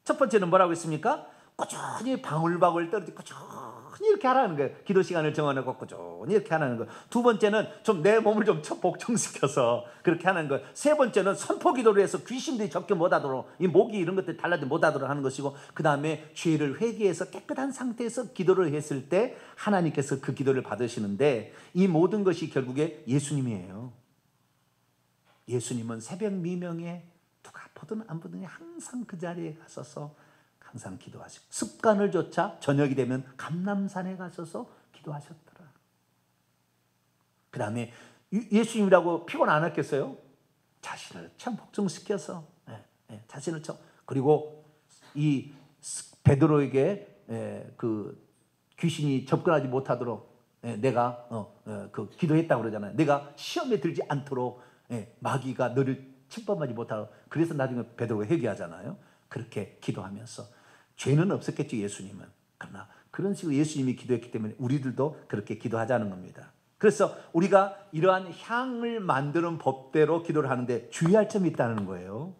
첫 번째는 뭐라고 했습니까? 꾸준히 방울방울 떨어지고 꾸준히 이렇게 하라는 거예요. 기도 시간을 정해놓고 꾸준히 이렇게 하라는 거예요. 두 번째는 좀 내 몸을 좀 복종시켜서 그렇게 하는 거예요. 세 번째는 선포 기도를 해서 귀신들이 적게 못하도록, 이 목이 이런 것들 달라지지 못하도록 하는 것이고, 그 다음에 죄를 회개해서 깨끗한 상태에서 기도를 했을 때 하나님께서 그 기도를 받으시는데, 이 모든 것이 결국에 예수님이에요. 예수님은 새벽 미명에 누가 보든 안 보든 항상 그 자리에 가셔서 항상 기도하시고, 습관을 조차 저녁이 되면 감람산에 가셔서 기도하셨더라. 그 다음에 예수님이라고 피곤 안 했겠어요? 자신을 참 복종시켜서, 자신을 참, 그리고 이 베드로에게 그 귀신이 접근하지 못하도록 내가 그 기도했다고 그러잖아요. 내가 시험에 들지 않도록 마귀가 너를 침범하지 못하도록. 그래서 나중에 베드로가 회개하잖아요. 그렇게 기도하면서, 죄는 없었겠죠 예수님은. 그러나 그런 식으로 예수님이 기도했기 때문에 우리들도 그렇게 기도하자는 겁니다. 그래서 우리가 이러한 향을 만드는 법대로 기도를 하는데 주의할 점이 있다는 거예요.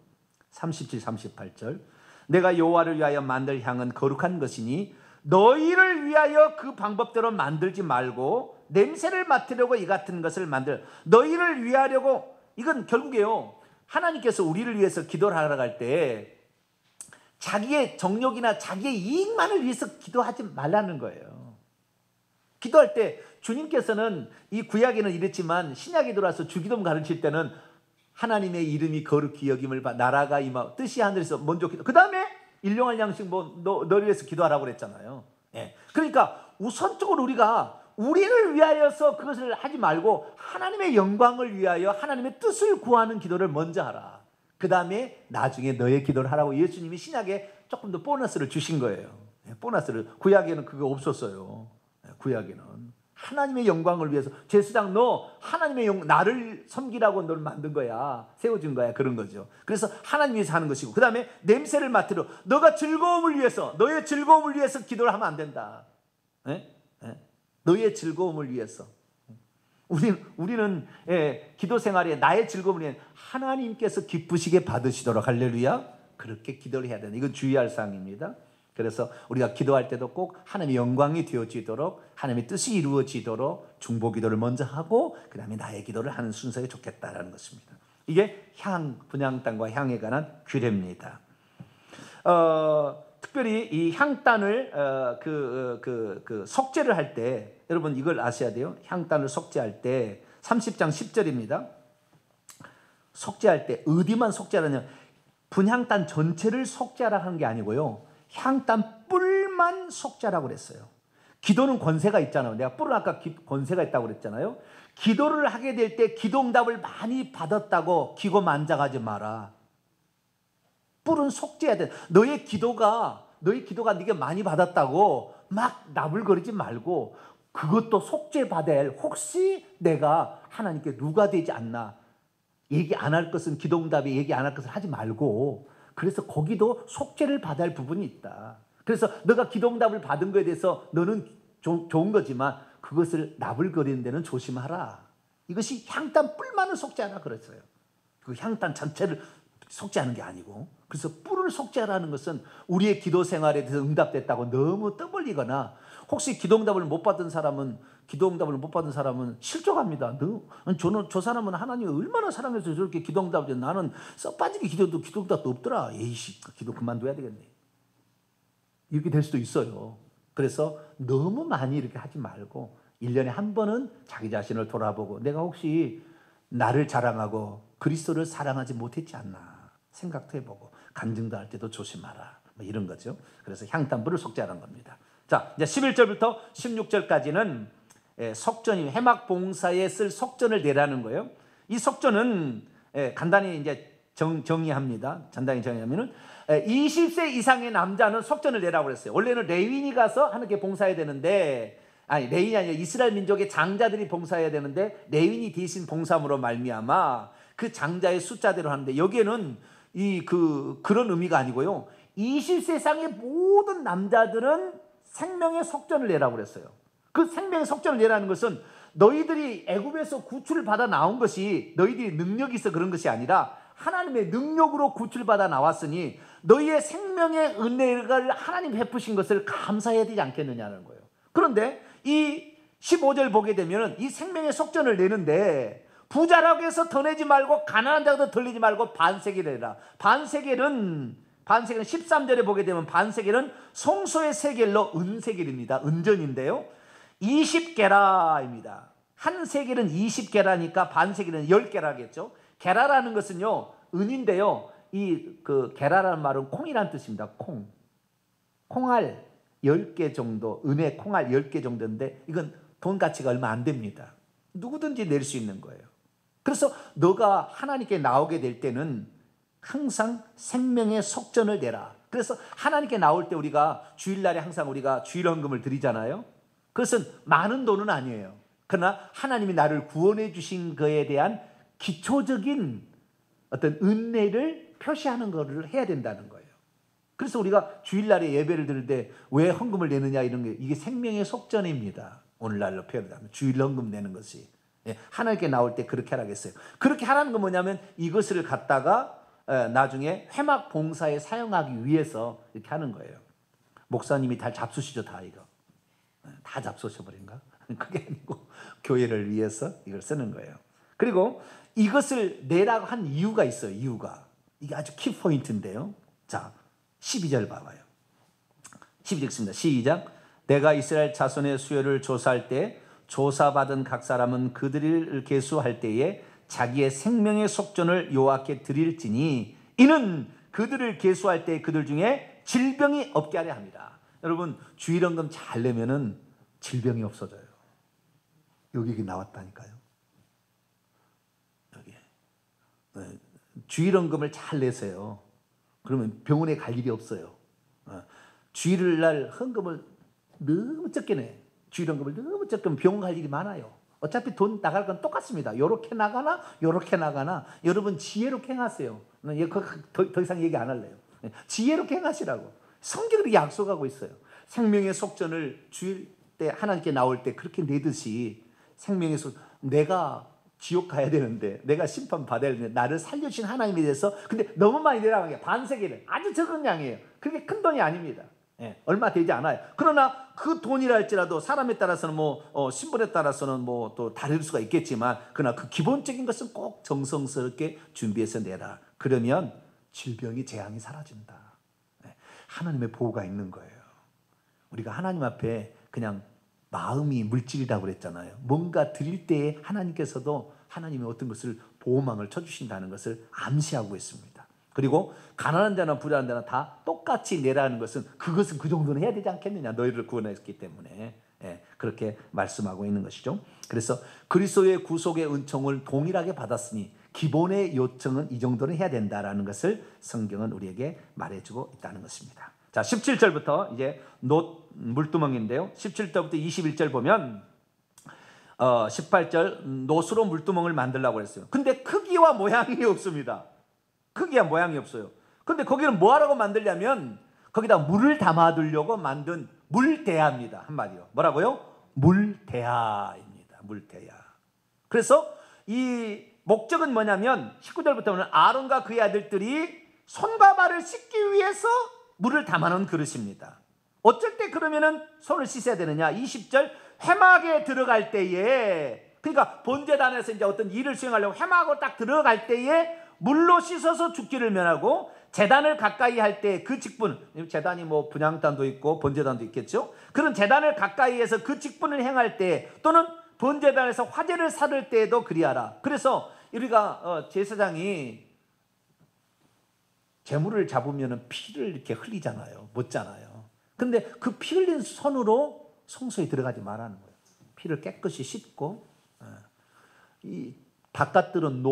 37, 38절. 내가 여호와를 위하여 만들 향은 거룩한 것이니 너희를 위하여 그 방법대로 만들지 말고 냄새를 맡으려고 이 같은 것을 만들. 너희를 위하려고, 이건 결국에요, 하나님께서 우리를 위해서 기도를 하러 갈 때 자기의 정욕이나 자기의 이익만을 위해서 기도하지 말라는 거예요. 기도할 때 주님께서는 이 구약에는 이랬지만 신약에 들어와서 주기도문 가르칠 때는 하나님의 이름이 거룩히 여김을 나라가 임하고 뜻이 하늘에서 먼저 기도, 그 다음에 일용할 양식 너를 위해서 기도하라고 그랬잖아요. 그러니까 우선적으로 우리가 우리를 위하여서 그것을 하지 말고 하나님의 영광을 위하여 하나님의 뜻을 구하는 기도를 먼저 하라. 그 다음에 나중에 너의 기도를 하라고 예수님이 신약에 조금 더 보너스를 주신 거예요. 보너스를. 구약에는 그거 없었어요. 구약에는 하나님의 영광을 위해서, 제사장 너 하나님의 나를 섬기라고 너를 만든 거야, 세워준 거야, 그런 거죠. 그래서 하나님 위해서 하는 것이고, 그 다음에 냄새를 맡으려, 너가 즐거움을 위해서, 너의 즐거움을 위해서 기도를 하면 안 된다. 너의 즐거움을 위해서. 우리는 기도 생활에 나의 즐거움을 위해 하나님께서 기쁘시게 받으시도록, 할렐루야, 그렇게 기도를 해야 된다. 이건 주의할 사항입니다. 그래서 우리가 기도할 때도 꼭 하나님의 영광이 되어지도록, 하나님의 뜻이 이루어지도록 중보 기도를 먼저 하고 그 다음에 나의 기도를 하는 순서가 좋겠다라는 것입니다. 이게 분향 땅과 향에 관한 규례입니다. 특별히 이 향단을 속죄를 할 때, 여러분 이걸 아셔야 돼요. 향단을 속죄할 때 30장 10절입니다. 속죄할 때 어디만 속죄하느냐, 분향단 전체를 속죄하라 하는 게 아니고요, 향단 뿔만 속죄하라고 그랬어요. 기도는 권세가 있잖아요. 내가 뿔은 아까 권세가 있다고 그랬잖아요. 기도를 하게 될 때 기도응답을 많이 받았다고 기고만장하지 마라. 뿔은 속죄해야 돼. 너의 기도가 네가 많이 받았다고 막 나불거리지 말고, 그것도 속죄받을, 혹시 내가 하나님께 누가 되지 않나, 얘기 안 할 것은, 기도응답에 얘기 안 할 것을 하지 말고, 그래서 거기도 속죄를 받아야 할 부분이 있다. 그래서 너가 기도응답을 받은 거에 대해서 너는 좋은 거지만 그것을 나불거리는 데는 조심하라. 이것이 향단 뿔만을 속죄하라 그랬어요. 그 향단 전체를 속죄하는 게 아니고. 그래서 뿔을 속죄하라는 것은 우리의 기도 생활에 대해서 응답됐다고 너무 떠벌리거나, 혹시 기도응답을 못 받은 사람은 실족합니다. 저 사람은 하나님을 얼마나 사랑해서 저렇게 기도응답을 해. 나는 썩 빠지게 기도응답도 없더라. 에이씨, 기도 그만둬야 되겠네. 이렇게 될 수도 있어요. 그래서 너무 많이 이렇게 하지 말고 1년에 한 번은 자기 자신을 돌아보고, 내가 혹시 나를 자랑하고 그리스도를 사랑하지 못했지 않나 생각도 해보고, 간증도 할 때도 조심하라, 뭐 이런 거죠. 그래서 향단불을 속죄하는 겁니다. 자, 이제 11절부터 16절까지는 속전이, 회막 봉사에 쓸 속전을 내라는 거예요. 이 속전은 간단히 이제 정의합니다. 간단히 정의하면은 20세 이상의 남자는 속전을 내라고 그랬어요. 원래는 레위인이 가서 하나님께 봉사해야 되는데, 레위인이 아니라 이스라엘 민족의 장자들이 봉사해야 되는데, 레위인이 대신 봉사함으로 말미암아 그 장자의 숫자대로 하는데, 여기에는 그런 의미가 아니고요, 20세 이상의 모든 남자들은 생명의 속전을 내라고 그랬어요. 그 생명의 속전을 내라는 것은 너희들이 애굽에서 구출을 받아 나온 것이 너희들이 능력이 있어 그런 것이 아니라 하나님의 능력으로 구출받아 나왔으니 너희의 생명의 은혜를 하나님 베푸신 것을 감사해야 되지 않겠느냐는 거예요. 그런데 이 15절 보게 되면 이 생명의 속전을 내는데 부자라고 해서 더 내지 말고 가난한 자도 더 내지 말고 반세겔을 내라. 반세겔은 13절에 보게 되면 반세겔은 송소의 세겔로 은세겔입니다. 은전인데요. 20게라입니다. 한 세겔은 20게라니까 반세겔은 10게라겠죠. 게라라는 것은요 은인데요. 그 게라라는 말은 콩이라는 뜻입니다. 콩알 10개 정도, 은의 콩알 10개 정도인데 이건 돈 가치가 얼마 안 됩니다. 누구든지 낼 수 있는 거예요. 그래서 너가 하나님께 나오게 될 때는 항상 생명의 속전을 내라. 그래서 하나님께 나올 때 우리가 주일날에 항상 우리가 주일헌금을 드리잖아요. 그것은 많은 돈은 아니에요. 그러나 하나님이 나를 구원해 주신 것에 대한 기초적인 어떤 은혜를 표시하는 것을 해야 된다는 거예요. 그래서 우리가 주일날에 예배를 드릴 때 왜 헌금을 내느냐 이런 게 이게 생명의 속전입니다. 오늘날로 표현하면 주일 헌금 내는 것이 하나님께 나올 때 그렇게 하라겠어요. 그렇게 하라는 건 뭐냐면 이것을 갖다가 나중에 회막 봉사에 사용하기 위해서 이렇게 하는 거예요. 목사님이 다 잡수시죠, 다 이거. 다 잡수셔버린가? 그게 아니고 교회를 위해서 이걸 쓰는 거예요. 그리고 이것을 내라고 한 이유가 있어요. 이유가. 이게 아주 키포인트인데요. 자, 12절 봐봐요. 12절 읽습니다. 시작. 내가 이스라엘 자손의 수요를 조사할 때 조사받은 각 사람은 그들을 계수할 때에 자기의 생명의 속전을 여호와께 드릴지니 이는 그들을 계수할 때 그들 중에 질병이 없게 하려 합니다. 여러분 주일헌금 잘 내면은 질병이 없어져요. 여기 나왔다니까요. 여기 주일헌금을 잘 내세요. 그러면 병원에 갈 일이 없어요. 주일날 헌금을 너무 적게 내. 주일헌금을 너무 적게 병원 갈 일이 많아요. 어차피 돈 나갈 건 똑같습니다. 요렇게 나가나 요렇게 나가나 여러분 지혜롭게 행하세요. 더 이상 얘기 안 할래요. 지혜롭게 행하시라고 성경이 약속하고 있어요. 생명의 속전을 주일 때 하나님께 나올 때 그렇게 내듯이 생명의 속 내가 지옥 가야 되는데 내가 심판 받아야 되는데 나를 살려주신 하나님에 대해서 근데 너무 많이 내라는 게 반세겔은 아주 적은 양이에요. 그게 큰 돈이 아닙니다. 얼마 되지 않아요. 그러나 그 돈이라 할지라도 사람에 따라서는 신분에 따라서는 또 다를 수가 있겠지만 그러나 그 기본적인 것은 꼭 정성스럽게 준비해서 내라. 그러면 질병이 재앙이 사라진다. 하나님의 보호가 있는 거예요. 우리가 하나님 앞에 그냥 마음이 물질이라고 그랬잖아요. 뭔가 드릴 때에 하나님께서도 하나님의 어떤 것을 보호망을 쳐주신다는 것을 암시하고 있습니다. 그리고 가난한 자나 부자한 자나 다 똑같이 내라는 것은 그것은 그 정도는 해야 되지 않겠느냐. 너희를 구원했기 때문에 그렇게 말씀하고 있는 것이죠. 그래서 그리스도의 구속의 은총을 동일하게 받았으니 기본의 요청은 이 정도는 해야 된다라는 것을 성경은 우리에게 말해주고 있다는 것입니다. 자, 17절부터 이제 물두멍인데요. 17절부터 21절 보면 18절 놋으로 물두멍을 만들라고 했어요. 근데 크기와 모양이 없습니다. 크기와 모양이 없어요. 근데 거기는 뭐 하라고 만들냐면 거기다 물을 담아두려고 만든 물대야입니다. 한마디로. 뭐라고요? 물대야입니다. 물대야. 그래서 이 목적은 뭐냐면 19절부터는 아론과 그의 아들들이 손과 발을 씻기 위해서 물을 담아놓은 그릇입니다. 어쩔 때 그러면은 손을 씻어야 되느냐? 20절 회막에 들어갈 때에 그러니까 번제단에서 이제 어떤 일을 수행하려고 회막으로 딱 들어갈 때에 물로 씻어서 죽기를 면하고 제단을 가까이 할 때 그 직분, 제단이 분향단도 있고 번제단도 있겠죠. 그런 제단을 가까이 해서 그 직분을 행할 때 또는 번제단에서 화제를 사를 때에도 그리하라. 그래서 우리가 제사장이 제물을 잡으면 피를 이렇게 흘리잖아요. 묻잖아요. 근데 그 피 흘린 손으로 성소에 들어가지 말라는 거예요. 피를 깨끗이 씻고 이 바깥들은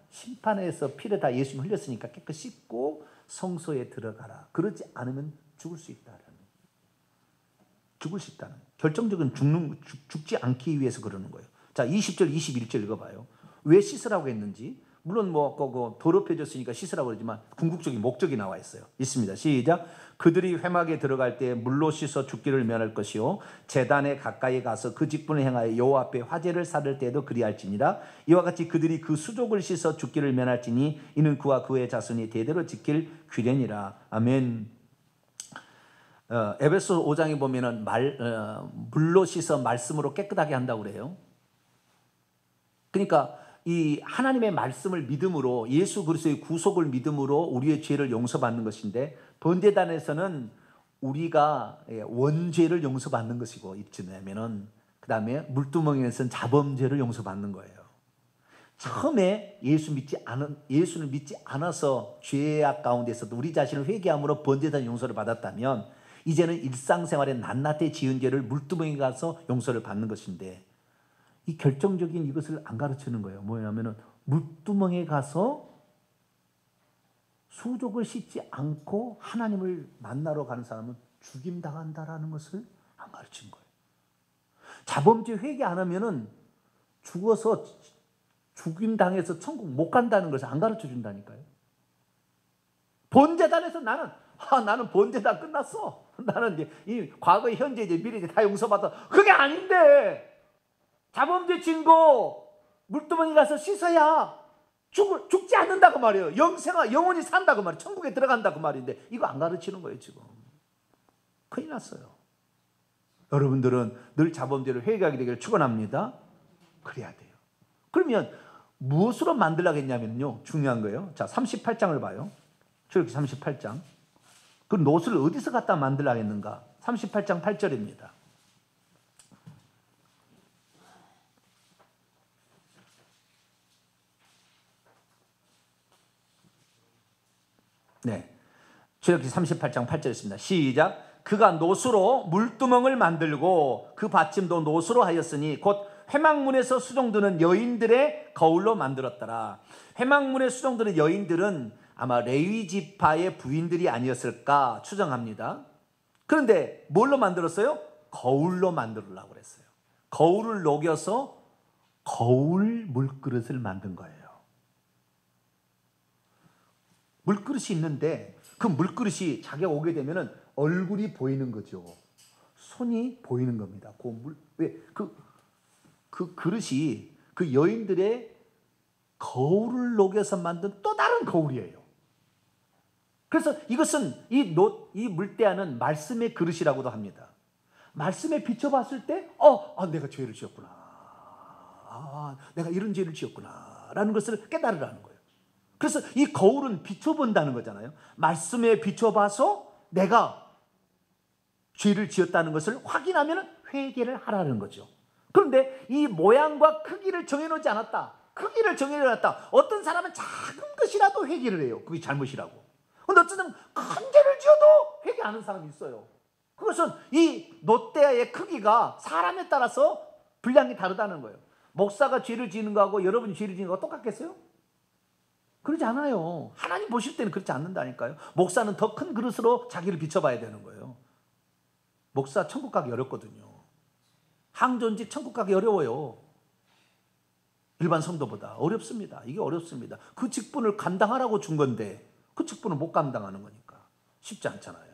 심판에서 피를 다 예수님 흘렸으니까 깨끗이 씻고 성소에 들어가라. 그러지 않으면 죽을 수 있다는 죽을 수 있다는 결정적인 죽지 않기 위해서 그러는 거예요. 자, 20절 21절 읽어봐요. 왜 씻으라고 했는지 물론 뭐 더럽혀졌으니까 씻으라고 그러지만 궁극적인 목적이 나와 있어요. 있습니다. 시작. 그들이 회막에 들어갈 때 물로 씻어 죽기를 면할 것이요 제단에 가까이 가서 그 직분을 행하여 여호와 앞에 화제를 살을 때에도 그리할지니라. 이와 같이 그들이 그 수족을 씻어 죽기를 면할지니 이는 그와 그의 자손이 대대로 지킬 규례니라. 아멘. 에베소 5장에 보면은 물로 씻어 말씀으로 깨끗하게 한다고 그래요. 그러니까 이 하나님의 말씀을 믿음으로 예수 그리스도의 구속을 믿음으로 우리의 죄를 용서받는 것인데 번제단에서는 우리가 원죄를 용서받는 것이고 이쯤에면은 그 다음에 물두멍에서는 자범죄를 용서받는 거예요. 처음에 예수를 믿지 않아서 죄악 가운데서도 우리 자신을 회개함으로 번제단 용서를 받았다면 이제는 일상생활에 낱낱이 지은 죄를 물두멍에 가서 용서를 받는 것인데 이 결정적인 이것을 안 가르치는 거예요. 뭐냐면은 물두멍에 가서 수족을 씻지 않고 하나님을 만나러 가는 사람은 죽임당한다라는 것을 안 가르친 거예요. 자범죄 회개 안 하면은 죽어서 죽임당해서 천국 못 간다는 것을 안 가르쳐 준다니까요. 번제단에서 나는 번제단 끝났어. 나는 이제 이 과거, 현재, 이제 미래 다 용서받아. 그게 아닌데. 자범죄 진거 물두멍에 가서 씻어야 죽지 않는다고 말이에요. 영원히 산다고 말이에요. 천국에 들어간다고 말인데 이거 안 가르치는 거예요. 지금 큰일 났어요. 여러분들은 늘 자범죄를 회개하게 되기를 축원합니다. 그래야 돼요. 그러면 무엇으로 만들라겠냐면요, 중요한 거예요. 자, 38장을 봐요. 출애굽기 38장. 그 노스를 어디서 갖다 만들라겠는가? 38장 8절입니다. 네, 출애굽기 38장 8절입니다. 시작. 그가 노수로 물두멍을 만들고 그 받침도 노수로 하였으니 곧 회막문에서 수종드는 여인들의 거울로 만들었더라. 회막문에 수종드는 여인들은 아마 레위 지파의 부인들이 아니었을까 추정합니다. 그런데 뭘로 만들었어요? 거울로 만들으려고 그랬어요. 거울을 녹여서 거울 물그릇을 만든 거예요. 물그릇이 있는데 그 물그릇이 자기가 오게 되면은 얼굴이 보이는 거죠. 손이 보이는 겁니다. 그 그릇이 그 여인들의 거울을 녹여서 만든 또 다른 거울이에요. 그래서 이것은 이 물대야는 말씀의 그릇이라고도 합니다. 말씀에 비춰봤을 때 내가 죄를 지었구나. 내가 이런 죄를 지었구나 라는 것을 깨달으라는 거예요. 그래서 이 거울은 비춰본다는 거잖아요. 말씀에 비춰봐서 내가 죄를 지었다는 것을 확인하면 회개를 하라는 거죠. 그런데 이 모양과 크기를 정해놓지 않았다. 크기를 정해놓았다. 어떤 사람은 작은 것이라도 회개를 해요. 그게 잘못이라고. 근데 어떤 사람은 큰 죄를 지어도 회개하는 사람이 있어요. 그것은 이 롯데아의 크기가 사람에 따라서 분량이 다르다는 거예요. 목사가 죄를 지는 거하고 여러분이 죄를 지는 거하고 똑같겠어요? 그러지 않아요. 하나님 보실 때는 그렇지 않는다니까요. 목사는 더 큰 그릇으로 자기를 비춰봐야 되는 거예요. 목사 천국 가기 어렵거든요. 항존직 천국 가기 어려워요. 일반 성도보다 어렵습니다. 이게 어렵습니다. 그 직분을 감당하라고 준 건데 그 직분을 못 감당하는 거니까 쉽지 않잖아요.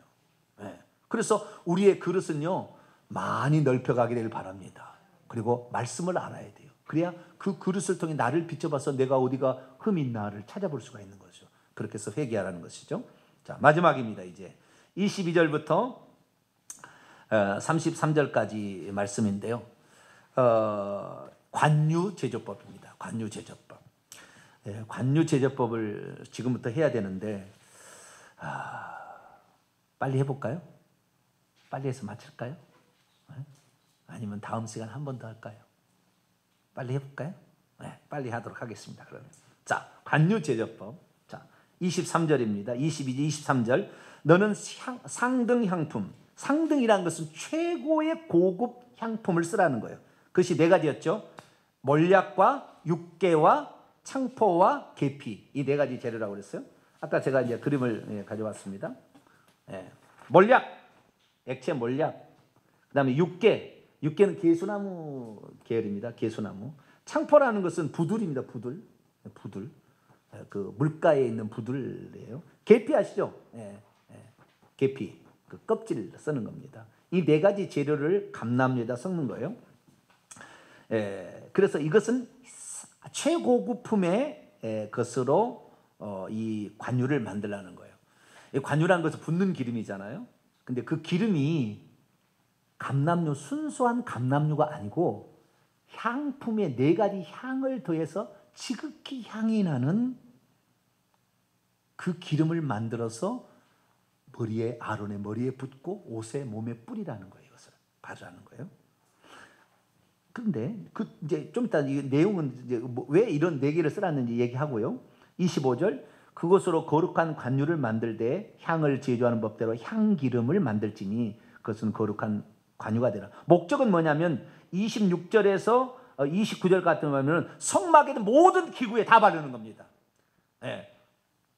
네. 그래서 우리의 그릇은요 많이 넓혀가기를 바랍니다. 그리고 말씀을 알아야 돼요. 그래야 그 그릇을 통해 나를 비춰봐서 내가 어디가 흠이 있나를 찾아볼 수가 있는 거죠. 그렇게 해서 회개하라는 것이죠. 자, 마지막입니다. 이제 22절부터 33절까지 말씀인데요. 관유제조법입니다. 관유제조법. 관유제조법을 지금부터 해야 되는데 빨리 해볼까요? 빨리 해서 마칠까요? 아니면 다음 시간 한 번 더 할까요? 빨리 해볼까요? 네, 빨리 하도록 하겠습니다. 그러면 자, 관유제조법. 자, 23절입니다. 22절, 23절. 너는 상등 향품. 상등이라는 것은 최고의 고급 향품을 쓰라는 거예요. 그것이 네 가지였죠. 몰약과 육개와 창포와 계피. 이 네 가지 재료라고 그랬어요. 아까 제가 이제 그림을 가져왔습니다. 몰약, 액체 몰약. 그 다음에 육개. 육개는 개수나무 계열입니다. 개수나무. 창포라는 것은 부들입니다. 부들. 그 물가에 있는 부들이에요. 계피 아시죠? 계피, 그 껍질 쓰는 겁니다. 이 네 가지 재료를 감람류에다 섞는 거예요. 그래서 이것은 최고급품의 것으로 이 관유를 만들라는 거예요. 이 관유라는 것은 붓는 기름이잖아요. 근데 그 기름이 감람류, 순수한 감람류가 아니고 향품의 네 가지 향을 더해서 지극히 향이 나는 그 기름을 만들어서 아론의 머리에 붓고 옷에 몸에 뿌리라는 거예요. 이것을 바르라는 거예요. 그런데 이제 좀 이따 이 내용은 이제 왜 이런 네 개를 써놨는지 얘기하고요. 25절, 그것으로 거룩한 관유를 만들 때 향을 제조하는 법대로 향기름을 만들지니 그것은 거룩한 관유가 되라. 목적은 뭐냐면 26절에서 29절 같은 거면 성막의 모든 기구에 다 바르는 겁니다.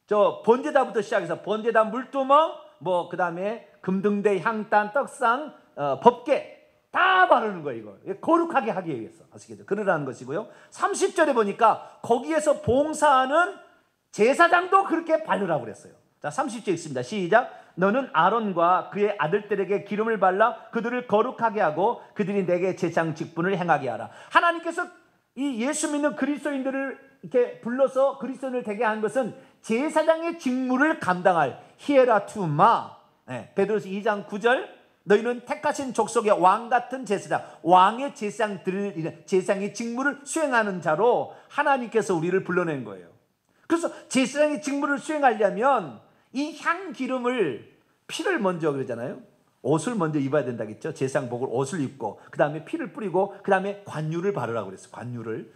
저 번제다부터 시작해서 번제다, 물두멍, 그 다음에 금등대, 향단, 떡상, 법궤 다 바르는 거예요. 이거 거룩하게 하기 위해서 아시겠죠? 그러라는 것이고요. 30절에 보니까 거기에서 봉사하는 제사장도 그렇게 바르라고 그랬어요. 자, 30절 있습니다. 시작. 너는 아론과 그의 아들들에게 기름을 발라 그들을 거룩하게 하고 그들이 내게 제사장 직분을 행하게 하라. 하나님께서 이 예수 믿는 그리스도인들을 이렇게 불러서 그리스도인을 되게 한 것은 제사장의 직무를 감당할 히에라투마. 베드로서 2장 9절, 너희는 택하신 족속의 왕 같은 제사장, 왕의 제사장의 직무를 수행하는 자로 하나님께서 우리를 불러낸 거예요. 그래서 제사장의 직무를 수행하려면 이 향기름을, 피를 먼저 그러잖아요. 옷을 먼저 입어야 된다겠죠. 제사장복을 옷을 입고 그 다음에 피를 뿌리고 그 다음에 관유를 바르라고 그랬어요. 관유를.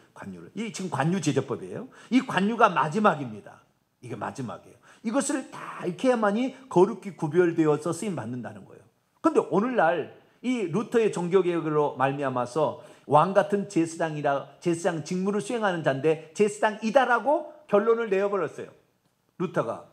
이 지금 관유 제조법이에요. 이 관유가 마지막입니다. 이게 마지막이에요. 이것을 다 이렇게 해야만이 거룩히 구별되어서 쓰임 받는다는 거예요. 그런데 오늘날 이 루터의 종교개혁으로 말미암아서 왕 같은 제사장 직무를 수행하는 자인데 제사장이다라고 결론을 내어버렸어요. 루터가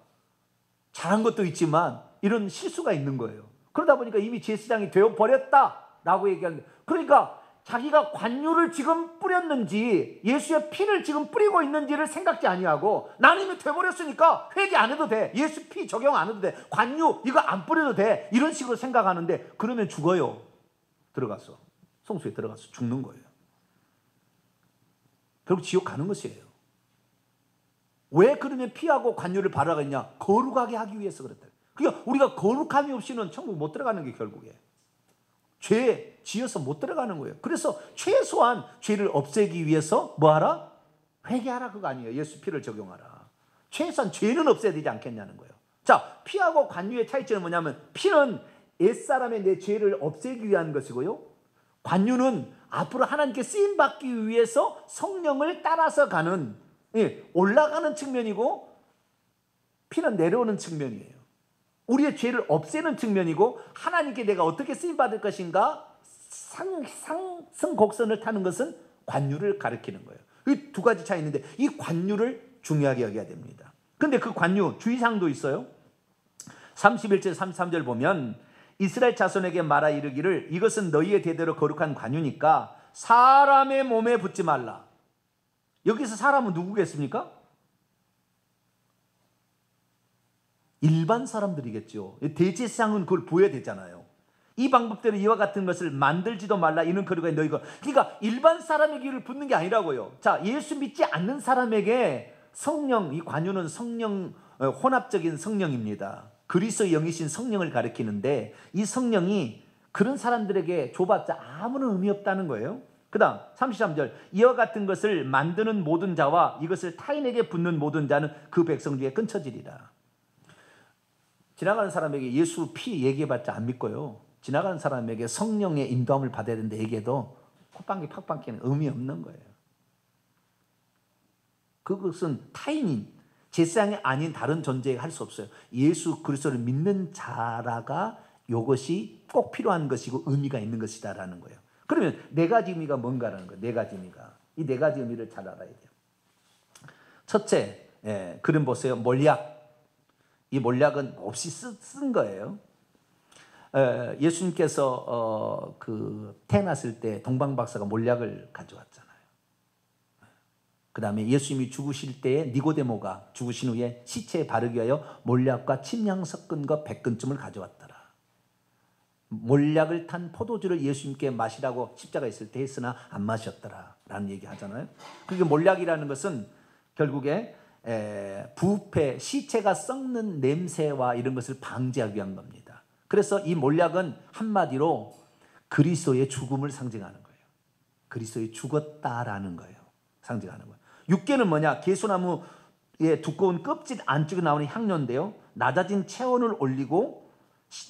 잘한 것도 있지만 이런 실수가 있는 거예요. 그러다 보니까 이미 제사장이 되어버렸다라고 얘기하는 거예요. 그러니까 자기가 관유를 지금 뿌렸는지 예수의 피를 지금 뿌리고 있는지를 생각지 아니하고 나는 이미 돼버렸으니까 회개 안 해도 돼. 예수 피 적용 안 해도 돼. 관유 이거 안 뿌려도 돼. 이런 식으로 생각하는데 그러면 죽어요. 들어가서 성소에 들어가서 죽는 거예요. 결국 지옥 가는 것이에요. 왜 그러면 피하고 관유를 바라겠냐? 거룩하게 하기 위해서 그랬다. 그러니까 우리가 거룩함이 없이는 천국 못 들어가는 게 결국에 죄 지어서 못 들어가는 거예요. 그래서 최소한 죄를 없애기 위해서 뭐하라? 회개하라 그거 아니에요. 예수 피를 적용하라. 최소한 죄는 없애야 되지 않겠냐는 거예요. 자, 피하고 관유의 차이점은 뭐냐면 피는 옛사람의 내 죄를 없애기 위한 것이고요. 관유는 앞으로 하나님께 쓰임받기 위해서 성령을 따라서 가는 올라가는 측면이고 피는 내려오는 측면이에요. 우리의 죄를 없애는 측면이고 하나님께 내가 어떻게 쓰임받을 것인가 상승 곡선을 타는 것은 관유를 가리키는 거예요. 이 두 가지 차이 있는데 이 관유를 중요하게 여겨야 됩니다. 그런데 그 관유 주의사항도 있어요. 31절 33절 보면 이스라엘 자손에게 말하 이르기를 이것은 너희의 대대로 거룩한 관유니까 사람의 몸에 붓지 말라. 여기서 사람은 누구겠습니까? 일반 사람들이겠죠. 대제사장은 그걸 보여야 되잖아요. 이 방법대로 이와 같은 것을 만들지도 말라. 이는 그리고 너희가. 그러니까 일반 사람에게 이를 붓는 게 아니라고요. 자, 예수 믿지 않는 사람에게 성령, 이 관유는 성령, 혼합적인 성령입니다. 그리스도의 영이신 성령을 가리키는데 이 성령이 그런 사람들에게 줘봤자 아무런 의미 없다는 거예요. 그 다음 33절 이와 같은 것을 만드는 모든 자와 이것을 타인에게 붓는 모든 자는 그 백성 중에 끊쳐지리라. 지나가는 사람에게 예수 피 얘기해봤자 안 믿고요. 지나가는 사람에게 성령의 인도함을 받아야 되는데 얘기해도 콧방귀 팍방귀는 의미 없는 거예요. 그것은 타인인 제사장이 아닌 다른 존재에 할 수 없어요. 예수 그리스도를 믿는 자라가 이것이 꼭 필요한 것이고 의미가 있는 것이다라는 거예요. 그러면 네 가지 의미가 뭔가라는 거예요. 네 가지 의미가. 이 네 가지 의미를 잘 알아야 돼요. 첫째, 그림 보세요. 몰약. 이 몰약은 없이 쓴 거예요. 예수님께서 태어났을 때 동방박사가 몰약을 가져왔잖아요. 그 다음에 예수님이 죽으실 때에 니고데모가 죽으신 후에 시체에 바르기 위하여 몰약과 침향 섞은 것 100근쯤을 가져왔더라. 몰약을 탄 포도주를 예수님께 마시라고 십자가에 있을 때 했으나 안 마셨더라 라는 얘기 하잖아요. 그게 몰약이라는 것은 결국에 부패, 시체가 썩는 냄새와 이런 것을 방지하기 위한 겁니다. 그래서 이 몰약은 한마디로 그리스도의 죽음을 상징하는 거예요. 그리스도의 죽었다라는 거예요. 상징하는 거예요. 육계는 뭐냐? 개소나무의 두꺼운 껍질 안쪽에 나오는 향료인데요, 낮아진 체온을 올리고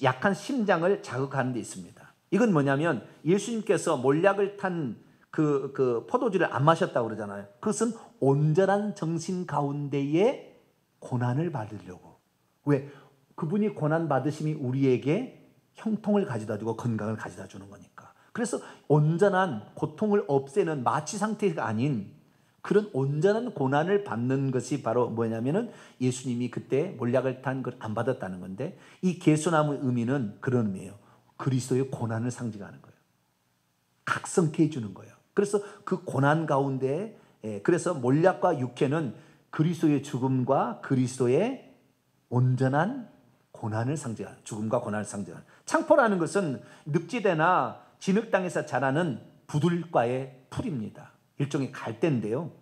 약한 심장을 자극하는 데 있습니다. 이건 뭐냐면 예수님께서 몰약을 탄 그 포도주를 안 마셨다고 그러잖아요. 그것은 온전한 정신 가운데에 고난을 받으려고. 왜? 그분이 고난 받으심이 우리에게 형통을 가져다 주고 건강을 가져다 주는 거니까. 그래서 온전한 고통을 없애는 마취 상태가 아닌 그런 온전한 고난을 받는 것이 바로 뭐냐면은 예수님이 그때 몰약을 탄 걸 안 받았다는 건데, 이 개소나무의 의미는 그런 의미예요. 그리스도의 고난을 상징하는 거예요. 각성케 해주는 거예요. 그래서 그 고난 가운데, 그래서 몰약과 육회는 그리스도의 죽음과 그리스도의 온전한 고난을 상징하는, 죽음과 고난을 상징하는. 창포라는 것은 늪지대나 진흙 땅에서 자라는 부들과의 풀입니다. 일종의 갈대인데요,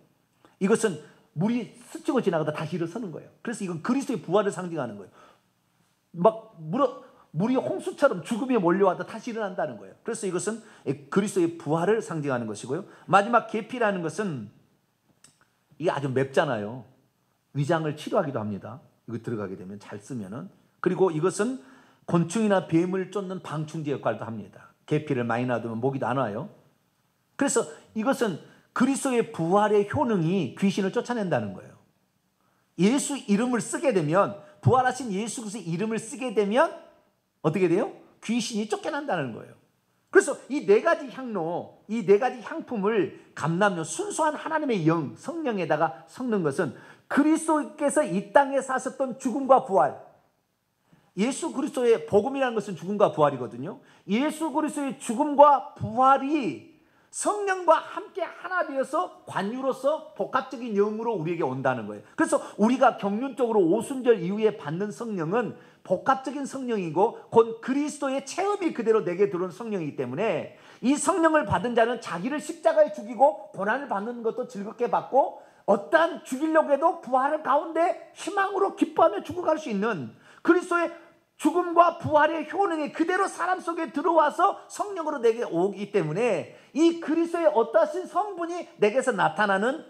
이것은 물이 스치고 지나가다 다시 일어서는 거예요. 그래서 이건 그리스도의 부활을 상징하는 거예요. 막 물이 홍수처럼 죽음이 몰려와도 다시 일어난다는 거예요. 그래서 이것은 그리스도의 부활을 상징하는 것이고요. 마지막 계피라는 것은 이게 아주 맵잖아요. 위장을 치료하기도 합니다. 이거 들어가게 되면 잘 쓰면은. 그리고 이것은 곤충이나 뱀을 쫓는 방충제 역할도 합니다. 계피를 많이 놔두면 모기도 안 와요. 그래서 이것은 그리스도의 부활의 효능이 귀신을 쫓아낸다는 거예요. 예수 이름을 쓰게 되면, 부활하신 예수 그리스도의 이름을 쓰게 되면 어떻게 돼요? 귀신이 쫓겨난다는 거예요. 그래서 이 네 가지 향로, 이 네 가지 향품을 감람요, 순수한 하나님의 영, 성령에다가 섞는 것은 그리스도께서 이 땅에 사셨던 죽음과 부활, 예수 그리스도의 복음이라는 것은 죽음과 부활이거든요. 예수 그리스도의 죽음과 부활이 성령과 함께 하나 되어서 관유로서 복합적인 영으로 우리에게 온다는 거예요. 그래서 우리가 경륜적으로 오순절 이후에 받는 성령은 복합적인 성령이고 곧 그리스도의 체험이 그대로 내게 들어온 성령이기 때문에 이 성령을 받은 자는 자기를 십자가에 죽이고 고난을 받는 것도 즐겁게 받고 어떠한 죽이려고 해도 부활을 가운데 희망으로 기뻐하며 죽어갈 수 있는 그리스도의 죽음과 부활의 효능이 그대로 사람 속에 들어와서 성령으로 내게 오기 때문에 이 그리스도의 어떠하신 성분이 내게서 나타나는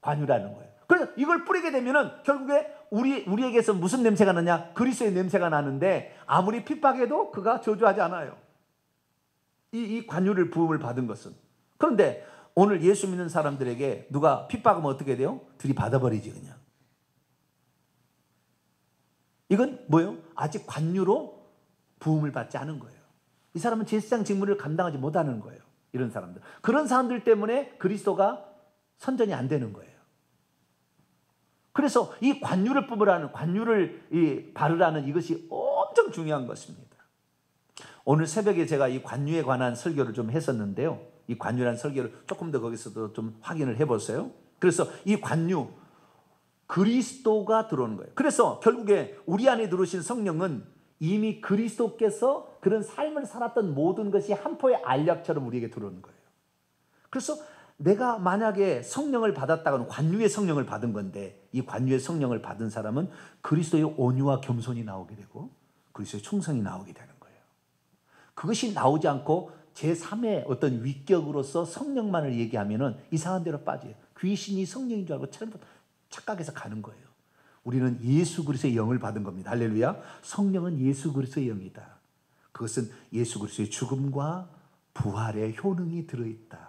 관유라는 거예요. 그래서 이걸 뿌리게 되면은 결국에 우리에게서 무슨 냄새가 나냐? 그리스도의 냄새가 나는데 아무리 핍박해도 그가 저주하지 않아요. 이 관유를 부음을 받은 것은. 그런데 오늘 예수 믿는 사람들에게 누가 핍박하면 어떻게 돼요? 들이받아버리지 그냥. 이건 뭐예요? 아직 관유로 부음을 받지 않은 거예요. 이 사람은 제사장 직무를 감당하지 못하는 거예요. 이런 사람들. 그런 사람들 때문에 그리스도가 선전이 안 되는 거예요. 그래서 이 관유를 뽑으라는, 관유를 바르라는 이것이 엄청 중요한 것입니다. 오늘 새벽에 제가 이 관유에 관한 설교를 좀 했었는데요. 이 관유라는 설교를 조금 더 거기서도 좀 확인을 해보세요. 그래서 이 관유, 그리스도가 들어오는 거예요. 그래서 결국에 우리 안에 들어오신 성령은 이미 그리스도께서 그런 삶을 살았던 모든 것이 한 포의 알약처럼 우리에게 들어오는 거예요. 그래서 내가 만약에 성령을 받았다가는 관유의 성령을 받은 건데, 이 관유의 성령을 받은 사람은 그리스도의 온유와 겸손이 나오게 되고 그리스도의 충성이 나오게 되는 거예요. 그것이 나오지 않고 제3의 어떤 위격으로서 성령만을 얘기하면은 이상한 데로 빠져요. 귀신이 성령인 줄 알고 착각해서 가는 거예요. 우리는 예수 그리스도의 영을 받은 겁니다. 할렐루야. 성령은 예수 그리스도의 영이다. 그것은 예수 그리스도의 죽음과 부활의 효능이 들어있다.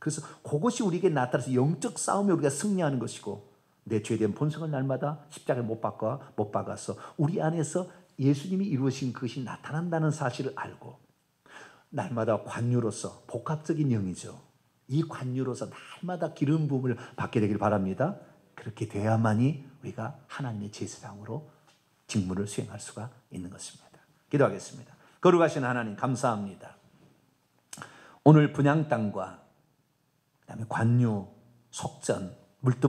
그래서 그것이 우리에게 나타나서 영적 싸움에 우리가 승리하는 것이고, 내 죄에 대한 본성을 날마다 십자가에 못 박아서 우리 안에서 예수님이 이루신 그것이 나타난다는 사실을 알고, 날마다 관유로서 복합적인 영이죠. 이 관유로서 날마다 기름 부음을 받게 되길 바랍니다. 그렇게 돼야만이 우리가 하나님의 제사장으로 직무를 수행할 수가 있는 것입니다. 기도하겠습니다. 거룩하신 하나님, 감사합니다. 오늘 분향 땅과 그다음에 관유, 속전, 물등